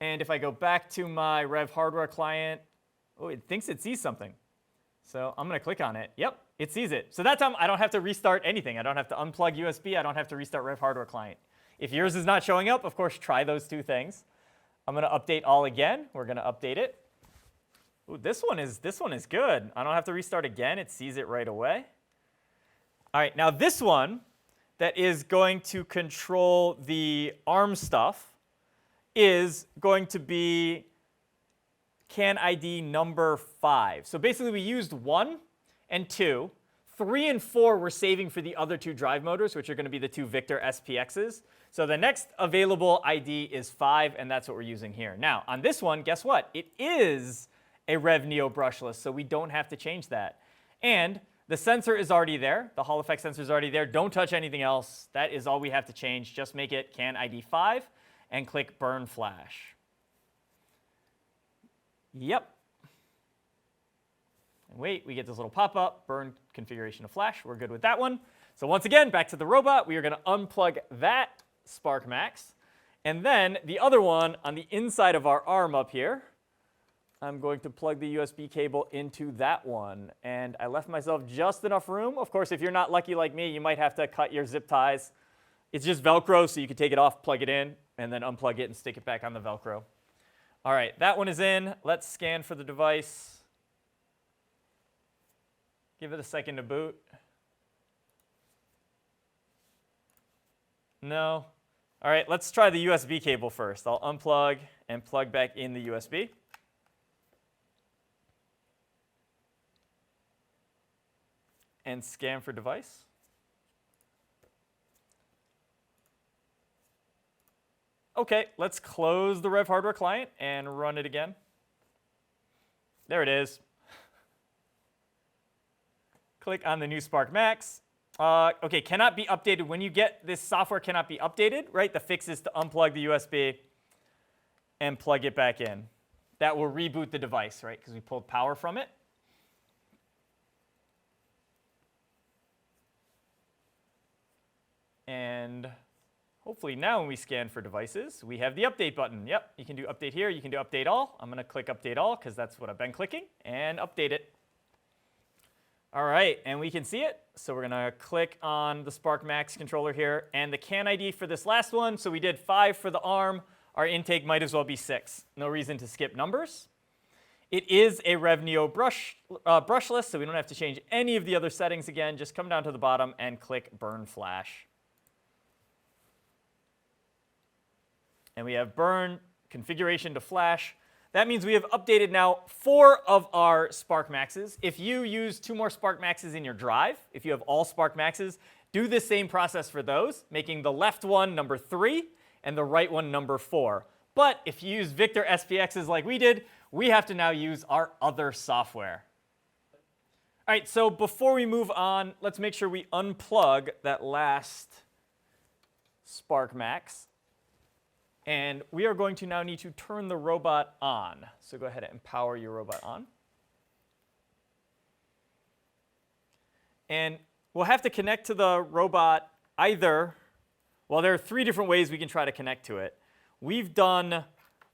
And if I go back to my REV hardware client, oh, it thinks it sees something. So I'm going to click on it. Yep, it sees it. So that time I don't have to restart anything. I don't have to unplug USB. I don't have to restart REV hardware client. If yours is not showing up, of course, try those two things. I'm going to update all again. We're going to update it. Ooh, this one is good. I don't have to restart again. It sees it right away. All right, now this one that is going to control the ARM stuff is going to be CAN ID number 5. So basically we used 1 and 2. 3 and 4 we're saving for the other 2 drive motors, which are going to be the 2 Victor SPXs. So the next available ID is 5, and that's what we're using here. Now, on this one, guess what? It is a REV Neo brushless, so we don't have to change that. And the sensor is already there. The Hall effect sensor is already there. Don't touch anything else. That is all we have to change. Just make it CAN ID 5 and click Burn Flash. Yep. And wait, we get this little pop-up, burn configuration of flash. We're good with that one. So once again, back to the robot. We are going to unplug that SparkMax. And then the other one on the inside of our arm up here, I'm going to plug the USB cable into that one. And I left myself just enough room. Of course, if you're not lucky like me, you might have to cut your zip ties. It's just Velcro, so you can take it off, plug it in, and then unplug it and stick it back on the Velcro. All right, that one is in. Let's scan for the device. Give it a second to boot. No. All right, let's try the USB cable first. I'll unplug and plug back in the USB. And scan for device. OK, let's close the REV hardware client and run it again. There it is. Click on the new SparkMax. OK, cannot be updated. When you get this software cannot be updated, right? The fix is to unplug the USB and plug it back in. That will reboot the device, right? Because we pulled power from it. And hopefully now when we scan for devices, we have the update button. Yep, you can do update here. You can do update all. I'm going to click update all because that's what I've been clicking, and update it. All right, and we can see it. So we're going to click on the SparkMax controller here and the CAN ID for this last one. So we did 5 for the ARM. Our intake might as well be 6. No reason to skip numbers. It is a REV Neo brushless, so we don't have to change any of the other settings again. Just come down to the bottom and click Burn Flash. And we have burn configuration to flash. That means we have updated now 4 of our SparkMaxes. If you use 2 more SparkMaxes in your drive, if you have all SparkMaxes, do the same process for those, making the left one number 3 and the right one number 4. But if you use Victor SPXs like we did, we have to now use our other software. All right, so before we move on, let's make sure we unplug that last SparkMax. And we are going to now need to turn the robot on. So go ahead and power your robot on. And we'll have to connect to the robot either, well, there are 3 different ways we can try to connect to it. We've done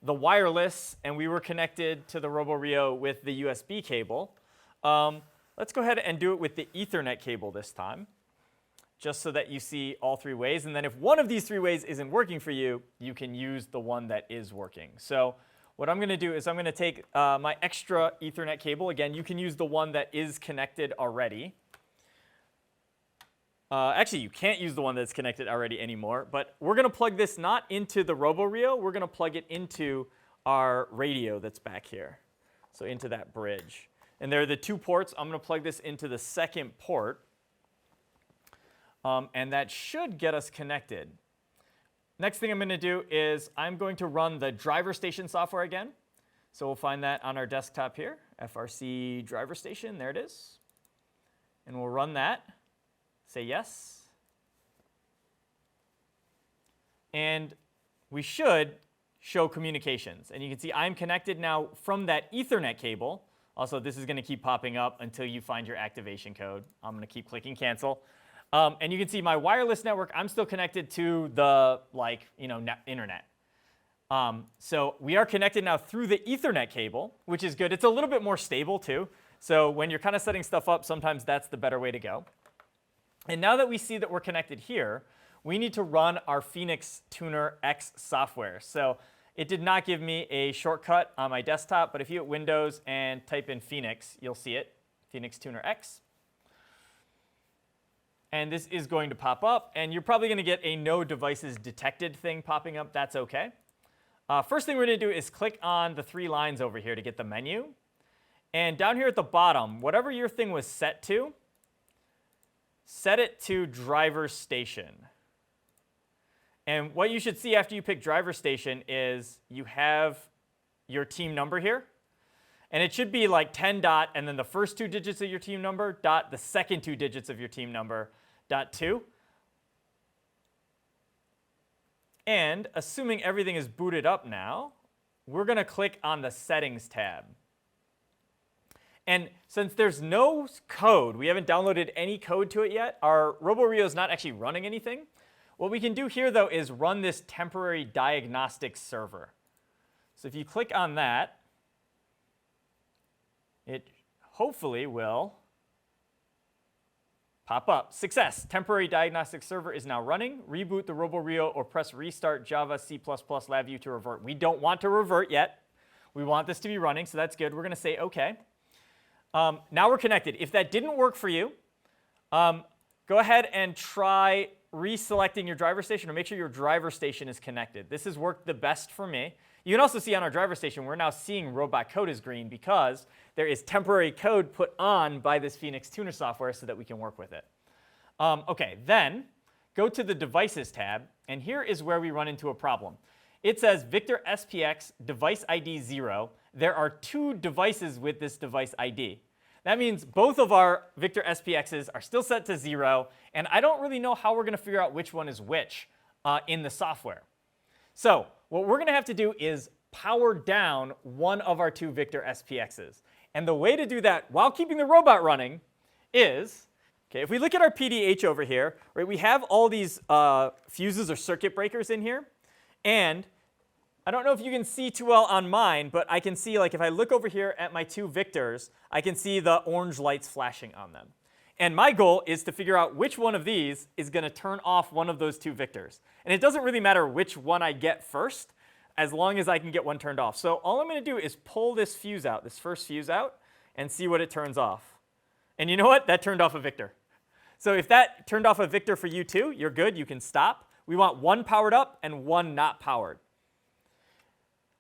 the wireless, and we were connected to the roboRio with the USB cable. Let's go ahead and do it with the Ethernet cable this time, just so that you see all 3 ways. And then if one of these 3 ways isn't working for you, you can use the one that is working. So what I'm going to do is I'm going to take my extra Ethernet cable. Again, you can use the one that is connected already. Actually, you can't use the one that's connected already anymore. But we're going to plug this not into the roboRio. We're going to plug it into our radio that's back here, so into that bridge. And there are the 2 ports. I'm going to plug this into the second port. And that should get us connected. Next thing I'm going to do is I'm going to run the driver station software again. So we'll find that on our desktop here, FRC driver station. There it is. And we'll run that. Say yes. And we should show communications. And you can see I'm connected now from that Ethernet cable. Also, this is going to keep popping up until you find your activation code. I'm going to keep clicking cancel. And you can see my wireless network, I'm still connected to the internet. So we are connected now through the Ethernet cable, which is good. It's a little bit more stable too. So when you're kind of setting stuff up, sometimes that's the better way to go. And now that we see that we're connected here, we need to run our Phoenix Tuner X software. So it did not give me a shortcut on my desktop, but if you hit Windows and type in Phoenix, you'll see it, Phoenix Tuner X. And this is going to pop up, and you're probably going to get a no devices detected thing popping up. That's OK. First thing we're going to do is click on the 3 lines over here to get the menu. And down here at the bottom, whatever your thing was set to, set it to driver station. And what you should see after you pick driver station is you have your team number here. And it should be like 10 dot, and then the first 2 digits of your team number, dot, the second 2 digits of your team number, dot 2. And assuming everything is booted up now, we're going to click on the Settings tab. And since there's no code, we haven't downloaded any code to it yet, our roboRio is not actually running anything. What we can do here, though, is run this temporary diagnostic server. So if you click on that, it hopefully will pop up. Success. Temporary diagnostic server is now running. Reboot the roboRio or press restart Java C++ LabVIEW to revert. We don't want to revert yet. We want this to be running, so that's good. We're going to say OK. Now we're connected. If that didn't work for you, go ahead and try reselecting your driver station, or make sure your driver station is connected. This has worked the best for me. You can also see on our driver station, we're now seeing robot code is green because there is temporary code put on by this Phoenix Tuner software so that we can work with it. OK, then go to the Devices tab, and here is where we run into a problem. It says Victor SPX device ID 0. There are 2 devices with this device ID. That means both of our Victor SPXs are still set to 0, and I don't really know how we're going to figure out which one is which in the software. So what we're going to have to do is power down one of our 2 Victor SPXs. And the way to do that while keeping the robot running is, okay, if we look at our PDH over here, right, we have all these fuses or circuit breakers in here. And I don't know if you can see too well on mine, but I can see, like, if I look over here at my 2 Victors, I can see the orange lights flashing on them. And my goal is to figure out which one of these is going to turn off one of those 2 Victors. And it doesn't really matter which one I get first, as long as I can get one turned off. So all I'm going to do is pull this fuse out, this first fuse out, and see what it turns off. And you know what? That turned off a Victor. So if that turned off a Victor for you too, you're good. You can stop. We want one powered up and one not powered.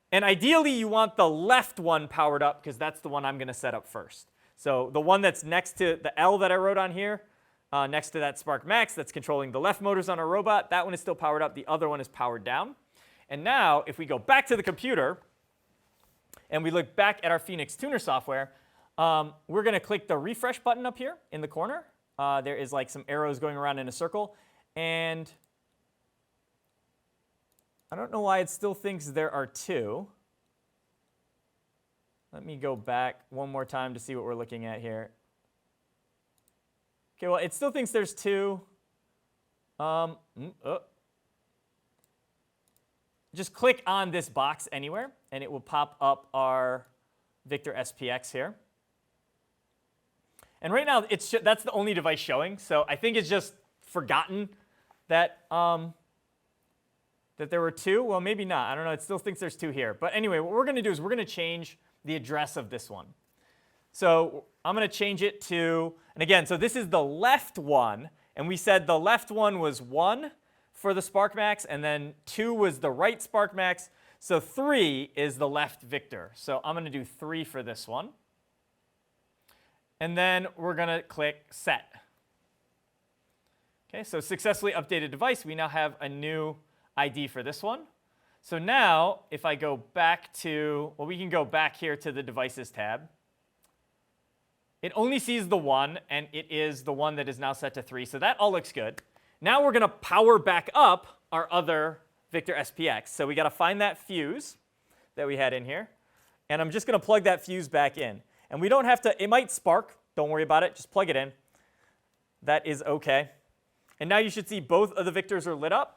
And ideally, you want the left one powered up, because that's the one I'm going to set up first. So the one that's next to the L that I wrote on here, next to that SparkMax that's controlling the left motors on our robot, that one is still powered up. The other one is powered down. And now, if we go back to the computer and we look back at our Phoenix Tuner software, we're going to click the refresh button up here in the corner. There is like some arrows going around in a circle. And I don't know why it still thinks there are 2. Let me go back one more time to see what we're looking at here. OK, well, it still thinks there's 2. Just click on this box anywhere, and it will pop up our Victor SPX here. And right now, that's the only device showing. So I think it's just forgotten that that there were 2. Well, maybe not. I don't know. It still thinks there's 2 here. But anyway, what we're going to do is we're going to change the address of this one. So I'm going to change it to, and again, so this is the left one. And we said the left one was 1 for the SparkMax, and then 2 was the right SparkMax. So 3 is the left Victor. So I'm going to do 3 for this one. And then we're going to click Set. OK, so successfully updated device. We now have a new ID for this one. So now, if I go back to, well, we can go back here to the Devices tab. It only sees the 1, and it is the one that is now set to 3. So that all looks good. Now we're going to power back up our other Victor SPX. So we got to find that fuse that we had in here. And I'm just going to plug that fuse back in. And we don't have to, it might spark. Don't worry about it. Just plug it in. That is OK. And now you should see both of the Victors are lit up.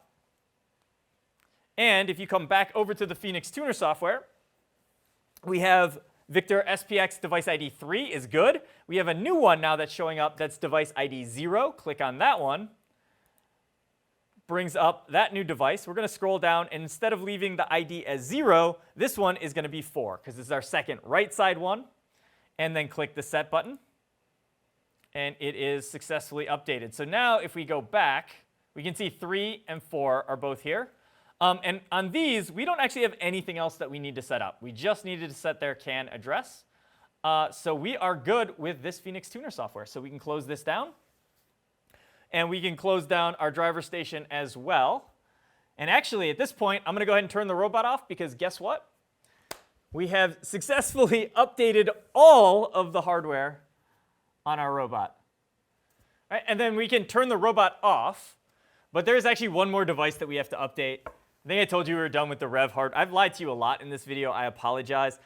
And if you come back over to the Phoenix Tuner software, we have Victor SPX device ID 3 is good. We have a new one now that's showing up that's device ID 0. Click on that one. Brings up that new device. We're going to scroll down, and instead of leaving the ID as 0, this one is going to be 4 because this is our second right side one. And then click the set button. And it is successfully updated. So now if we go back, we can see 3 and 4 are both here. And on these, we don't actually have anything else that we need to set up. We just needed to set their CAN address. So we are good with this Phoenix Tuner software. So we can close this down. And we can close down our driver station as well. And actually, at this point, I'm going to go ahead and turn the robot off because guess what? We have successfully updated all of the hardware on our robot. All right, and then we can turn the robot off. But there is actually one more device that we have to update. I think I told you we were done with the REV hard. I've lied to you a lot in this video. I apologize.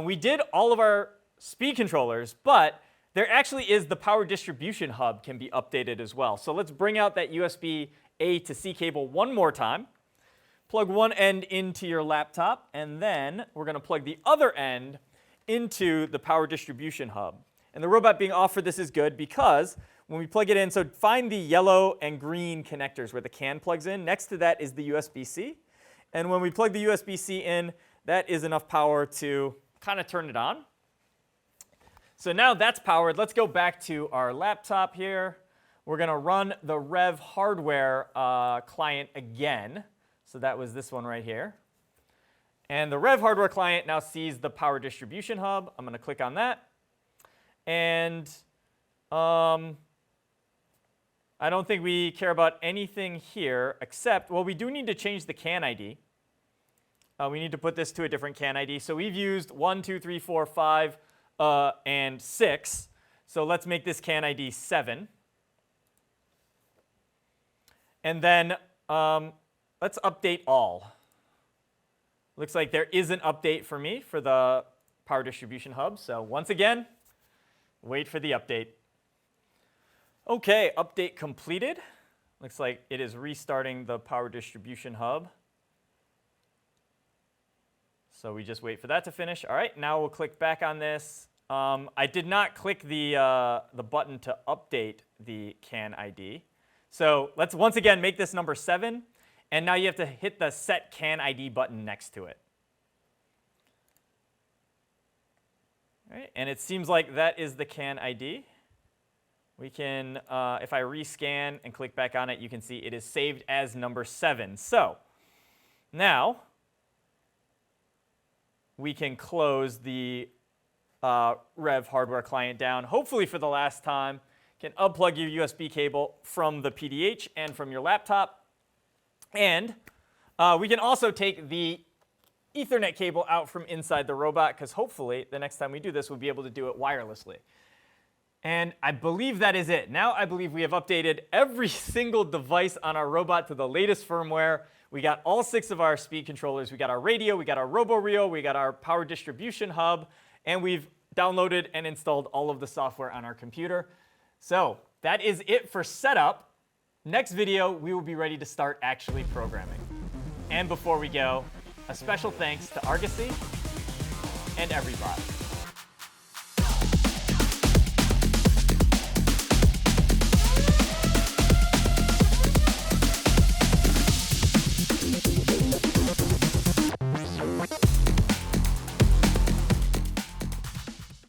We did all of our speed controllers, but there actually is the power distribution hub can be updated as well. So let's bring out that USB A to C cable one more time. Plug one end into your laptop, and then we're going to plug the other end into the power distribution hub. And the robot being off for this is good because when we plug it in, so find the yellow and green connectors where the CAN plugs in. Next to that is the USB-C. And when we plug the USB-C in, that is enough power to kind of turn it on. So now that's powered. Let's go back to our laptop here. We're going to run the REV hardware client again. So that was this one right here. And the REV hardware client now sees the power distribution hub. I'm going to click on that. And I don't think we care about anything here except, well, we do need to change the CAN ID. We need to put this to a different CAN ID. So we've used 1, 2, 3, 4, 5, and 6. So let's make this CAN ID 7. And then let's update all. Looks like there is an update for me for the power distribution hub. So once again, wait for the update. OK, update completed. Looks like it is restarting the power distribution hub. So we just wait for that to finish. All right, now we'll click back on this. I did not click the button to update the CAN ID. So let's once again make this number 7. And now you have to hit the Set CAN ID button next to it. All right, and it seems like that is the CAN ID. We can, if I rescan and click back on it, you can see it is saved as number 7. So now we can close the REV hardware client down, hopefully for the last time. You can unplug your USB cable from the PDH and from your laptop. And we can also take the Ethernet cable out from inside the robot because hopefully the next time we do this, we'll be able to do it wirelessly. And I believe that is it. Now I believe we have updated every single device on our robot to the latest firmware. We got all 6 of our speed controllers. We got our radio, we got our roboRio, we got our power distribution hub, and we've downloaded and installed all of the software on our computer. So that is it for setup. Next video, we will be ready to start actually programming. And before we go, a special thanks to Argosy and Everybot.